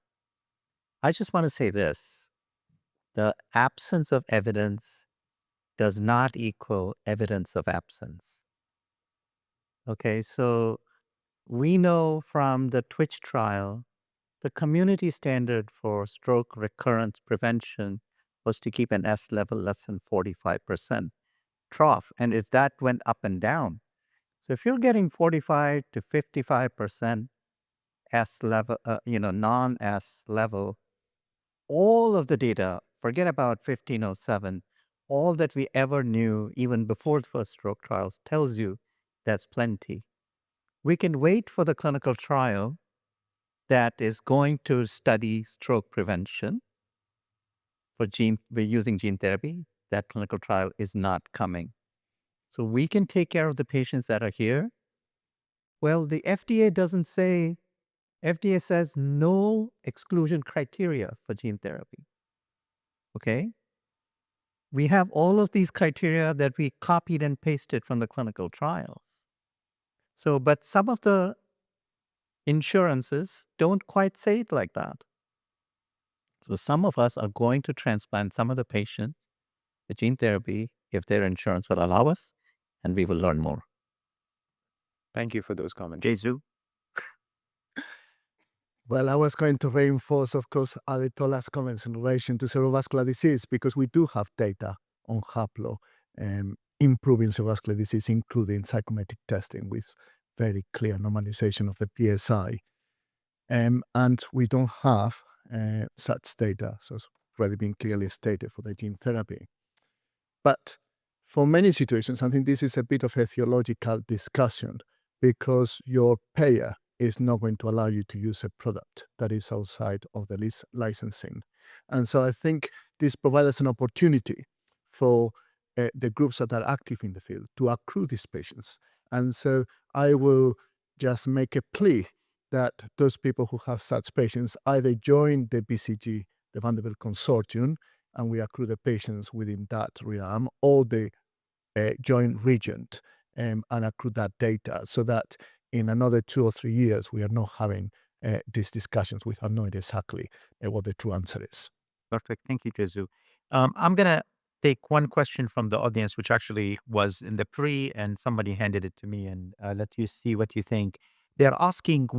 I just want to say this. The absence of evidence does not equal evidence of absence. Okay, so we know from the Twitch trial, the community standard for stroke recurrence prevention was to keep an S level less than 45% trough. And if that went up and down, so if you're getting 45 to 55% S level, non-S level, all of the data, forget about 1507, all that we ever knew, even before the first stroke trials, tells you that's plenty. We can wait for the clinical trial that is going to study stroke prevention we're using gene therapy. That clinical trial is not coming. So we can take care of the patients that are here. Well, the FDA doesn't say FDA says no exclusion criteria for gene therapy. Okay? We have all of these criteria that we copied and pasted from the clinical trials. So, but some of the insurances don't quite say it like that. So some of us are going to transplant some of the patients with gene therapy if their insurance will allow us, and we will learn more. Thank you for those comments. Jesu? Well, I was going to reinforce, of course, Adetola's comments in relation to cerebrovascular disease, because we do have data on haplo improving cerebrovascular disease, including psychometric testing with very clear normalization of the PSI. And we don't have such data, so it's already been clearly stated for the gene therapy. But for many situations, I think this is a bit of a theological discussion, because your payer is not going to allow you to use a product that is outside of the licensing. And so I think this provides us an opportunity for the groups that are active in the field to accrue these patients. And so I will just make a plea that those people who have such patients either join the BCG, the Vanderbilt Consortium, and we accrue the patients within that realm, or the joint regent and accrue that data, so that in another 2 or 3 years, we are not having these discussions without knowing exactly what the true answer is. Perfect. Thank you, Jesu. I'm going to take one question from the audience, which actually was in the pre, and somebody handed it to me, and let you see what you think. They're asking,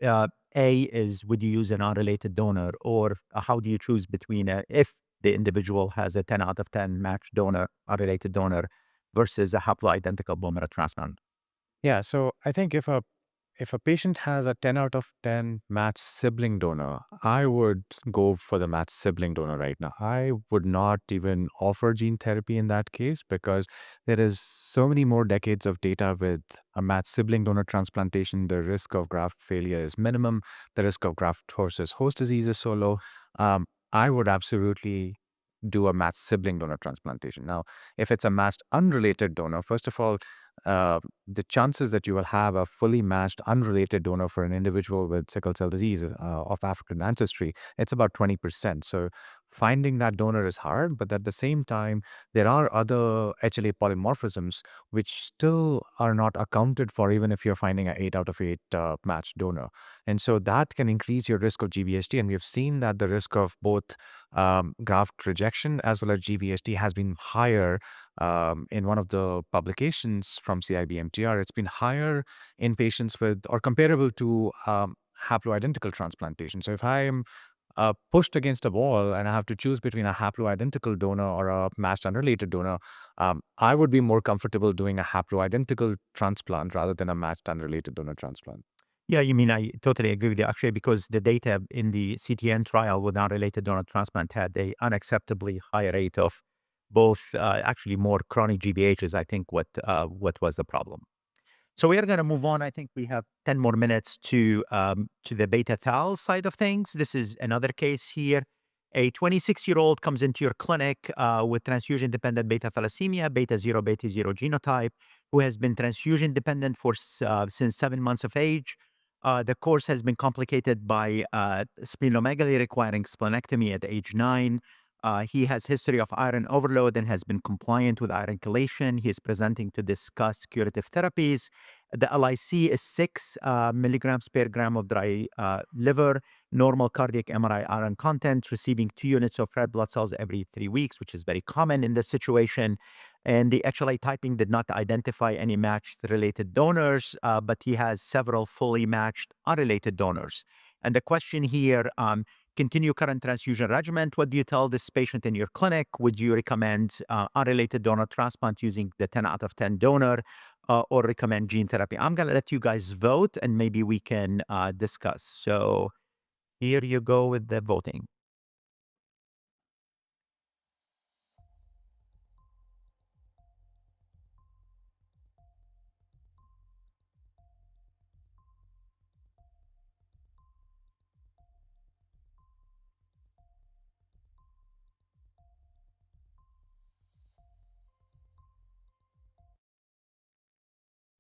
A is, would you use an unrelated donor, or how do you choose between if the individual has a 10 out of 10 matched donor, unrelated donor, versus a haploidentical bone marrow transplant? Yeah, so I think if a patient has a 10 out of 10 matched sibling donor, I would go for the matched sibling donor right now. I would not even offer gene therapy in that case, because there is so many more decades of data with a matched sibling donor transplantation. The risk of graft failure is minimum. The risk of graft versus host disease is so low. I would absolutely do a matched sibling donor transplantation. Now, if it's a matched unrelated donor, first of all, the chances that you will have a fully matched unrelated donor for an individual with sickle cell disease of African ancestry, it's about 20%. So finding that donor is hard, but at the same time, there are other HLA polymorphisms which still are not accounted for, even if you're finding an 8 out of 8 matched donor. And so that can increase your risk of GVHD. And we have seen that the risk of both graft rejection as well as GVHD has been higher. In one of the publications from CIBMTR, it's been higher in patients with, or comparable to, haploidentical transplantation. So if I am pushed against a wall and I have to choose between a haploidentical donor or a matched unrelated donor, I would be more comfortable doing a haploidentical transplant rather than a matched unrelated donor transplant. Yeah, you mean, I totally agree with you, actually, because the data in the CTN trial with unrelated donor transplant had a unacceptably high rate of both, actually more chronic GVHs, I think, what was the problem. So we are going to move on. I think we have 10 more minutes to the beta thal side of things. This is another case here. A 26-year-old comes into your clinic with transfusion-dependent beta thalassemia, beta 0, beta 0 genotype, who has been transfusion-dependent for since 7 months of age. The course has been complicated by splenomegaly requiring splenectomy at age 9. He has history of iron overload and has been compliant with iron chelation. He is presenting to discuss curative therapies. The LIC is 6 milligrams per gram of dry liver, normal cardiac MRI iron content, receiving 2 units of red blood cells every 3 weeks, which is very common in this situation. And the HLA typing did not identify any matched related donors, but he has several fully matched unrelated donors. And the question here, continue current transfusion regimen. What do you tell this patient in your clinic? Would you recommend unrelated donor transplant using the 10 out of 10 donor, or recommend gene therapy? I'm going to let you guys vote, and maybe we can discuss. So here you go with the voting.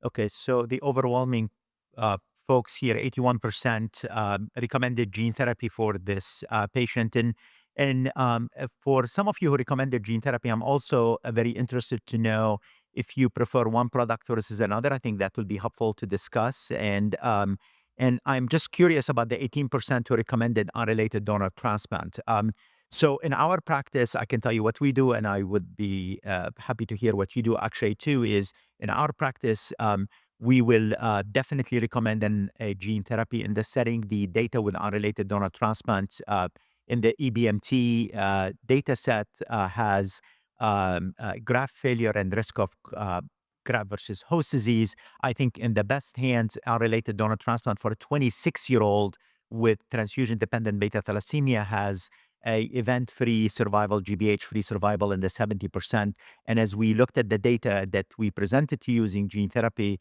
Okay, so the overwhelming folks here, 81% recommended gene therapy for this patient. And for some of you who recommended gene therapy, I'm also very interested to know if you prefer one product versus another. I think that will be helpful to discuss. And I'm just curious about the 18% who recommended unrelated donor transplant. So in our practice, I can tell you what we do, and I would be happy to hear what you do, Akshay, too, is in our practice, we will definitely recommend a gene therapy in this setting. The data with unrelated donor transplant in the EBMT data set has graft failure and risk of graft versus host disease. I think in the best hands, unrelated donor transplant for a 26-year-old with transfusion-dependent beta thalassemia has a event-free survival, GBH-free survival in the 70%. And as we looked at the data that we presented to you using gene therapy,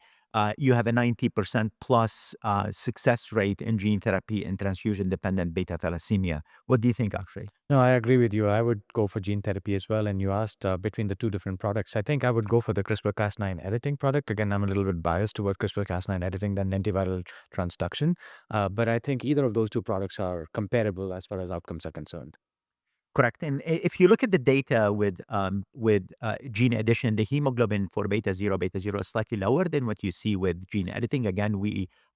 you have a 90% plus success rate in gene therapy in transfusion-dependent beta thalassemia. What do you think, Akshay? No, I agree with you. I would go for gene therapy as well. And you asked between the two different products. I think I would go for the CRISPR-Cas9 editing product. Again, I'm a little bit biased towards CRISPR-Cas9 editing than lentiviral transduction. But I think either of those two products are comparable as far as outcomes are concerned. Correct. And if you look at the data with gene addition, the hemoglobin for beta zero is slightly lower than what you see with gene editing. Again,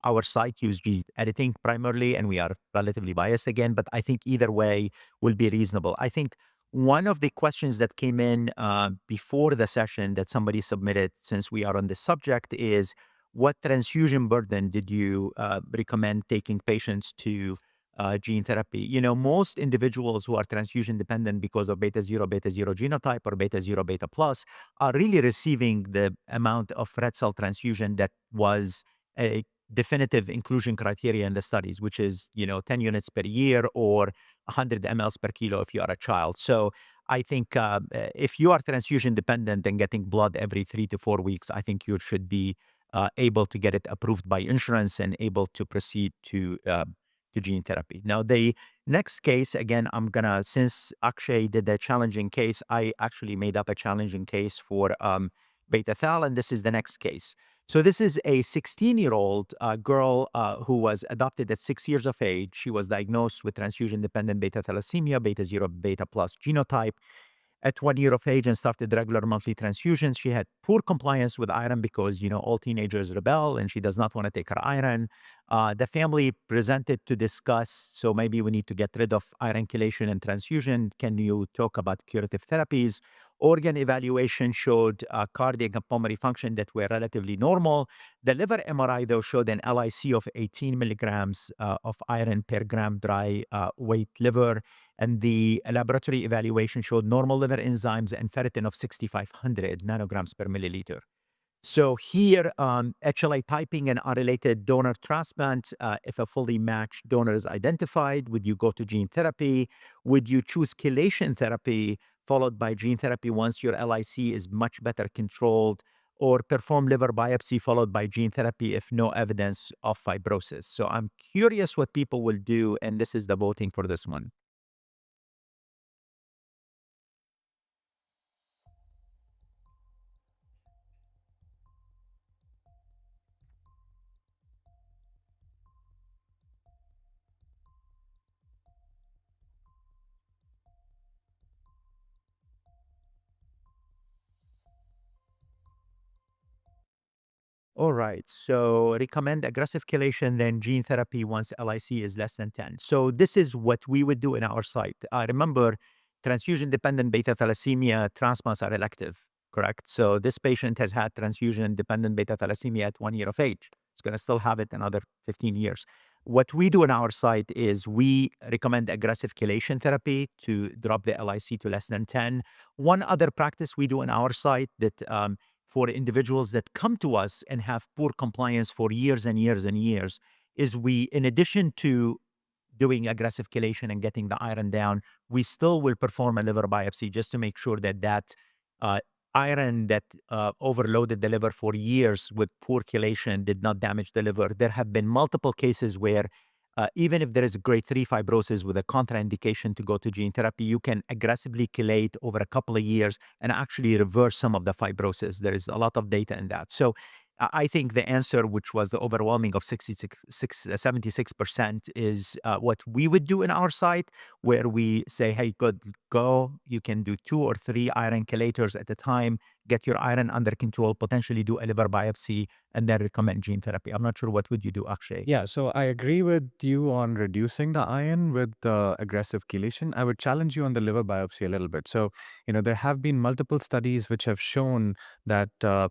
our site use gene editing primarily, and we are relatively biased again, but I think either way will be reasonable. I think one of the questions that came in before the session that somebody submitted, since we are on this subject, is what transfusion burden did you recommend taking patients to gene therapy? Most individuals who are transfusion dependent because of beta zero genotype or beta zero beta plus are really receiving the amount of red cell transfusion that was a definitive inclusion criteria in the studies, which is 10 units per year or 100 mLs per kilo if you are a child. So I think if you are transfusion dependent and getting blood every 3 to 4 weeks, I think you should be able to get it approved by insurance and able to proceed to gene therapy. Now, the next case, again, since Akshay did a challenging case, I actually made up a challenging case for beta thal, and this is the next case. So this is a 16-year-old girl who was adopted at 6 years of age. She was diagnosed with transfusion-dependent beta thalassemia, beta zero beta plus genotype at 1 year of age and started regular monthly transfusions. She had poor compliance with iron because, all teenagers rebel and she does not want to take her iron. The family presented to discuss, so maybe we need to get rid of iron chelation and transfusion. Can you talk about curative therapies? Organ evaluation showed cardiac and pulmonary function that were relatively normal. The liver MRI, though, showed an LIC of 18 milligrams of iron per gram dry weight liver. And the laboratory evaluation showed normal liver enzymes and ferritin of 6,500 nanograms per milliliter. So here, HLA typing and unrelated donor transplant, if a fully matched donor is identified, would you go to gene therapy? Would you choose chelation therapy followed by gene therapy once your LIC is much better controlled, or perform liver biopsy followed by gene therapy if no evidence of fibrosis? So I'm curious what people will do, and this is the voting for this one. All right. So recommend aggressive chelation, then gene therapy once LIC is less than 10. So this is what we would do in our site. Remember, transfusion-dependent beta thalassemia transplants are elective, correct? So this patient has had transfusion-dependent beta thalassemia at 1 year of age. It's going to still have it another 15 years. What we do in our site is we recommend aggressive chelation therapy to drop the LIC to less than 10. One other practice we do in our site that for individuals that come to us and have poor compliance for years and years and years is we, in addition to doing aggressive chelation and getting the iron down, we still will perform a liver biopsy just to make sure that iron that overloaded the liver for years with poor chelation did not damage the liver. There have been multiple cases where even if there is grade 3 fibrosis with a contraindication to go to gene therapy, you can aggressively chelate over a couple of years and actually reverse some of the fibrosis. There is a lot of data in that. So I think the answer, which was the overwhelming of 76%, is what we would do in our site, where we say, hey, good, go. You can do 2 or 3 iron chelators at a time, get your iron under control, potentially do a liver biopsy, and then recommend gene therapy. I'm not sure what would you do, Akshay. Yeah, so I agree with you on reducing the iron with the aggressive chelation. I would challenge you on the liver biopsy a little bit. So, there have been multiple studies which have shown that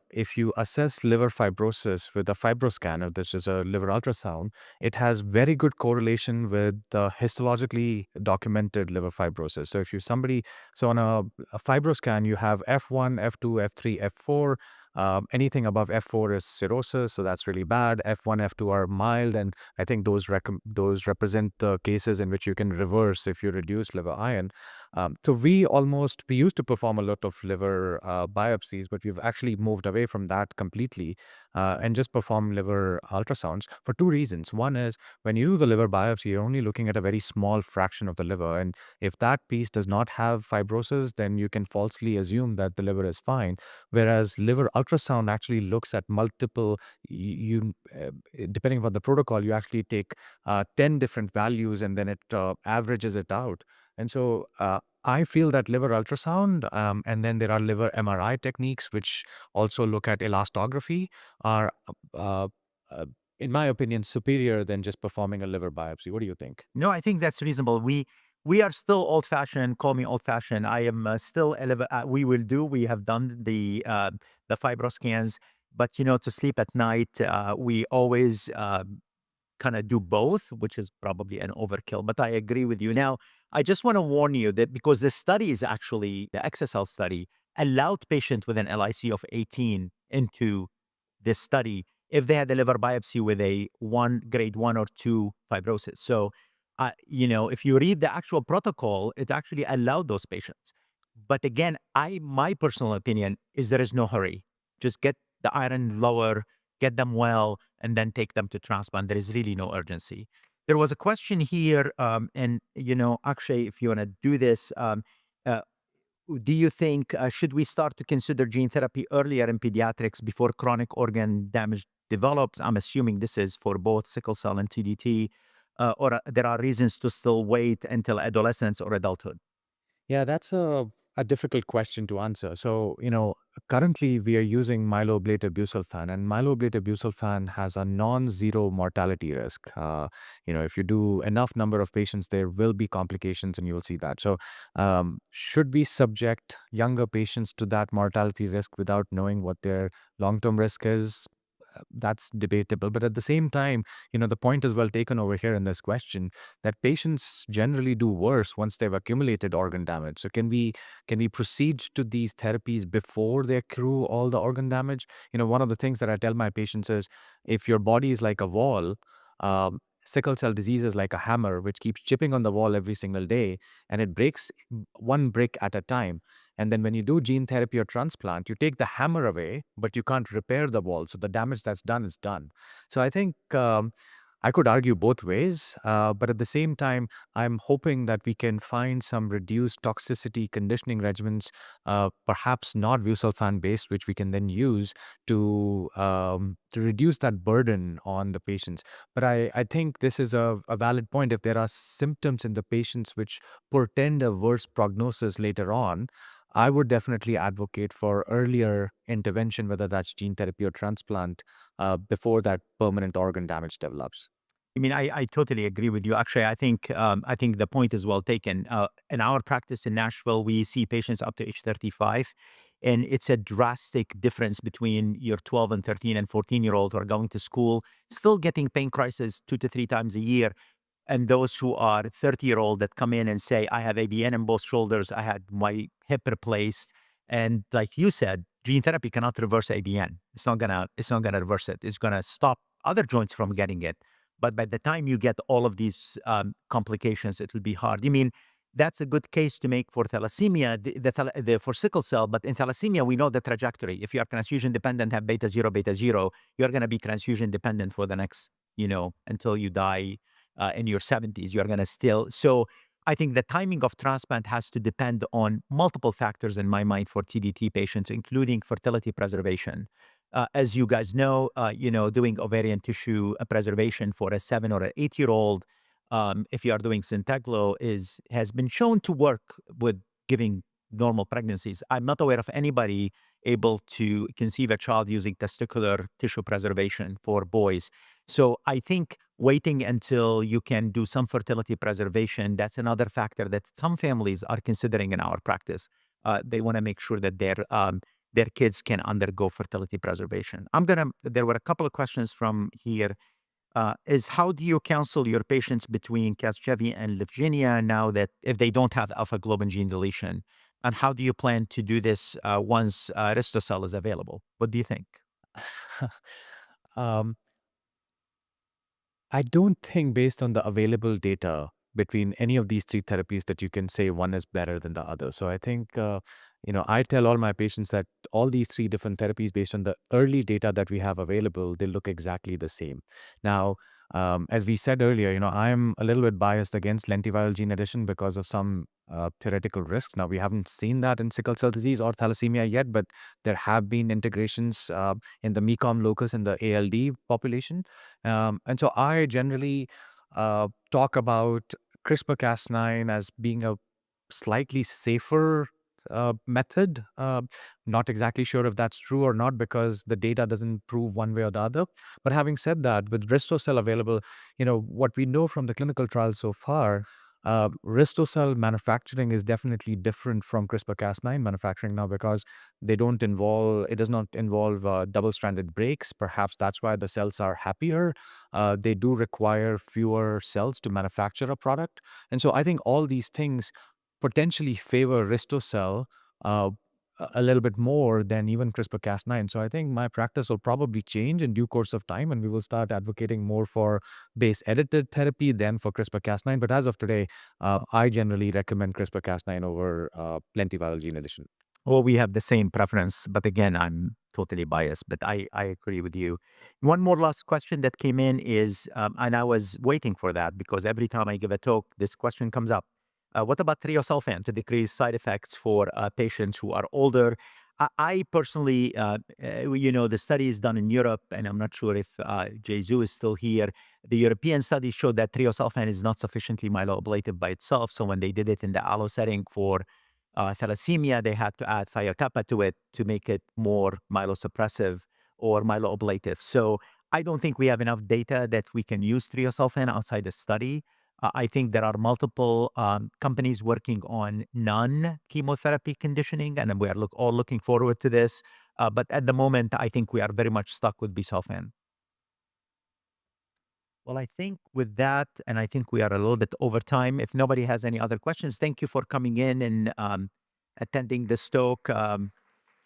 if you assess liver fibrosis with a fibroscan, or this is a liver ultrasound, it has very good correlation with the histologically documented liver fibrosis. So so on a fibroscan, you have F1, F2, F3, F4. Anything above F4 is cirrhosis, so that's really bad. F1, F2 are mild, and I think those represent the cases in which you can reverse if you reduce liver iron. So we used to perform a lot of liver biopsies, but we've actually moved away from that completely and just perform liver ultrasounds for 2 reasons. One is when you do the liver biopsy, you're only looking at a very small fraction of the liver, and if that piece does not have fibrosis, then you can falsely assume that the liver is fine. Whereas liver ultrasound actually looks at multiple, depending upon the protocol, you actually take 10 different values and then it averages it out. And so I feel that liver ultrasound, and then there are liver MRI techniques, which also look at elastography, are, uh, uh, in my opinion, superior than just performing a liver biopsy. What do you think? No, I think that's reasonable. We are still old fashioned. Call me old fashioned. I am still. We will do. We have done the fibro scans, but to sleep at night, we always kind of do both, which is probably an overkill. But I agree with you. Now, I just want to warn you that because the study is actually the XSL study allowed patient with an LIC of 18 into this study if they had a liver biopsy with a grade 1 or 2 fibrosis. So, if you read the actual protocol, it actually allowed those patients. But again, my personal opinion is there is no hurry. Just get the iron lower, get them well, and then take them to transplant. There is really no urgency. There was a question here, and Akshay, if you want to do this, uh, do you think should we start to consider gene therapy earlier in pediatrics before chronic organ damage develops? I'm assuming this is for both sickle cell and TDT, or there are reasons to still wait until adolescence or adulthood. Yeah, that's a difficult question to answer. So, currently we are using myeloablative busulfan, and myeloablative busulfan has a non-zero mortality risk. If you do enough number of patients, there will be complications, and you will see that. So, should we subject younger patients to that mortality risk without knowing what their long-term risk is? That's debatable. But at the same time, the point is well taken over here in this question that patients generally do worse once they've accumulated organ damage. So can we proceed to these therapies before they accrue all the organ damage? One of the things that I tell my patients is if your body is like a wall, sickle cell disease is like a hammer which keeps chipping on the wall every single day, and it breaks one brick at a time. And then when you do gene therapy or transplant, you take the hammer away, but you can't repair the wall. So the damage that's done is done. So I think I could argue both ways, but at the same time, I'm hoping that we can find some reduced toxicity conditioning regimens, perhaps not busulfan based, which we can then use to reduce that burden on the patients. But I think this is a valid point. If there are symptoms in the patients which portend a worse prognosis later on, I would definitely advocate for earlier intervention, whether that's gene therapy or transplant, before that permanent organ damage develops. I mean, I totally agree with you. Actually, I think the point is well taken. In our practice in Nashville, we see patients up to age 35, and it's a drastic difference between your 12 and 13 and 14-year-old who are going to school, still getting pain crisis 2 to 3 times a year, and those who are 30-year-old that come in and say, I have ABN in both shoulders, I had my hip replaced. And like you said, gene therapy cannot reverse ABN. It's not gonna reverse it. It's gonna stop other joints from getting it. But by the time you get all of these complications, it will be hard. I mean, that's a good case to make for thalassemia, for sickle cell. But in thalassemia, we know the trajectory. If you are transfusion dependent, have beta zero, you're going to be transfusion dependent for the next, until you die in your 70s. You're going to still. So I think the timing of transplant has to depend on multiple factors in my mind for TDT patients, including fertility preservation. As you guys know, doing ovarian tissue preservation for a 7 or an 8-year-old, if you are doing Zynteglo, has been shown to work with giving normal pregnancies. I'm not aware of anybody able to conceive a child using testicular tissue preservation for boys. So I think waiting until you can do some fertility preservation, that's another factor that some families are considering in our practice. They want to make sure that their kids can undergo fertility preservation. There were a couple of questions from here. Is how do you counsel your patients between Casgevy and Lyfgenia now that if they don't have alpha globin gene deletion? And how do you plan to do this once Ristocel is available? What do you think? um, I don't think, based on the available data between any of these three therapies, that you can say one is better than the other. So I think, I tell all my patients that all these three different therapies, based on the early data that we have available, they look exactly the same. Now, as we said earlier, I'm a little bit biased against lentiviral gene addition because of some theoretical risks. Now, we haven't seen that in sickle cell disease or thalassemia yet, but there have been integrations in the MECOM locus in the ALD population. And so I generally talk about CRISPR-Cas9 as being a slightly safer method. Not exactly sure if that's true or not because the data doesn't prove one way or the other. But having said that, with Ristocel available, what we know from the clinical trials so far, Ristocel manufacturing is definitely different from CRISPR-Cas9 manufacturing now because it does not involve double-stranded breaks. Perhaps that's why the cells are happier. They do require fewer cells to manufacture a product. And so I think all these things potentially favor Ristocel a little bit more than even CRISPR-Cas9. So I think my practice will probably change in due course of time, and we will start advocating more for base-edited therapy than for CRISPR-Cas9. But as of today, I generally recommend CRISPR-Cas9 over lentiviral gene addition. Well, we have the same preference, but again, I'm totally biased, but I agree with you. One more last question that came in is, and I was waiting for that because every time I give a talk, this question comes up. What about treosulfan to decrease side effects for patients who are older? I personally, the study is done in Europe, and I'm not sure if Jesu is still here. The European study showed that treosulfan is not sufficiently myeloablative by itself. So when they did it in the allo setting for thalassemia, they had to add thiocapa to it to make it more myelosuppressive or myeloablative. So I don't think we have enough data that we can use treosulfan outside the study. I think there are multiple companies working on non-chemotherapy conditioning, and we are all looking forward to this. But at the moment, I think we are very much stuck with busulfan. Well, I think with that, and I think we are a little bit over time. If nobody has any other questions, thank you for coming in and attending this talk.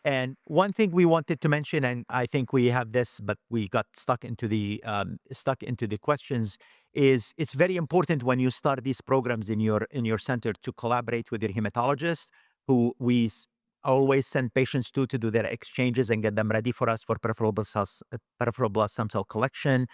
And one thing we wanted to mention, and I think we have this, but we got stuck into the questions, is it's very important when you start these programs in your center to collaborate with your hematologist, who we always send patients to do their exchanges and get them ready for us for peripheral blood stem cell collection.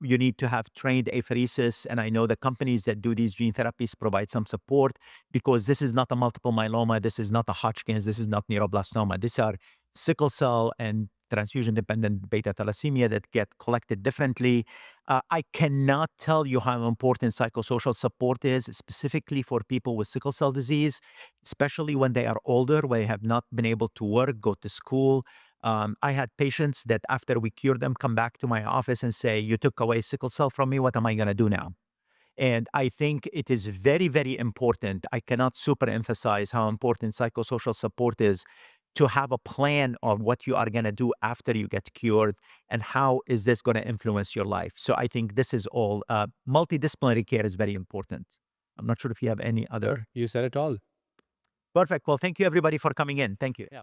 You need to have trained apheresis, and I know the companies that do these gene therapies provide some support because this is not a multiple myeloma, this is not a Hodgkin's, this is not neuroblastoma. These are sickle cell and transfusion-dependent beta thalassemia that get collected differently. I cannot tell you how important psychosocial support is, specifically for people with sickle cell disease, especially when they are older, when they have not been able to work, go to school. I had patients that after we cured them come back to my office and say, "You took away sickle cell from me, what am I going to do now?" And I think it is very, very important. I cannot super emphasize how important psychosocial support is to have a plan of what you are going to do after you get cured and how is this going to influence your life. So I think this is all multidisciplinary care is very important. I'm not sure if you have any other. You said it all. Perfect. Well, thank you everybody for coming in. Thank you. Yeah.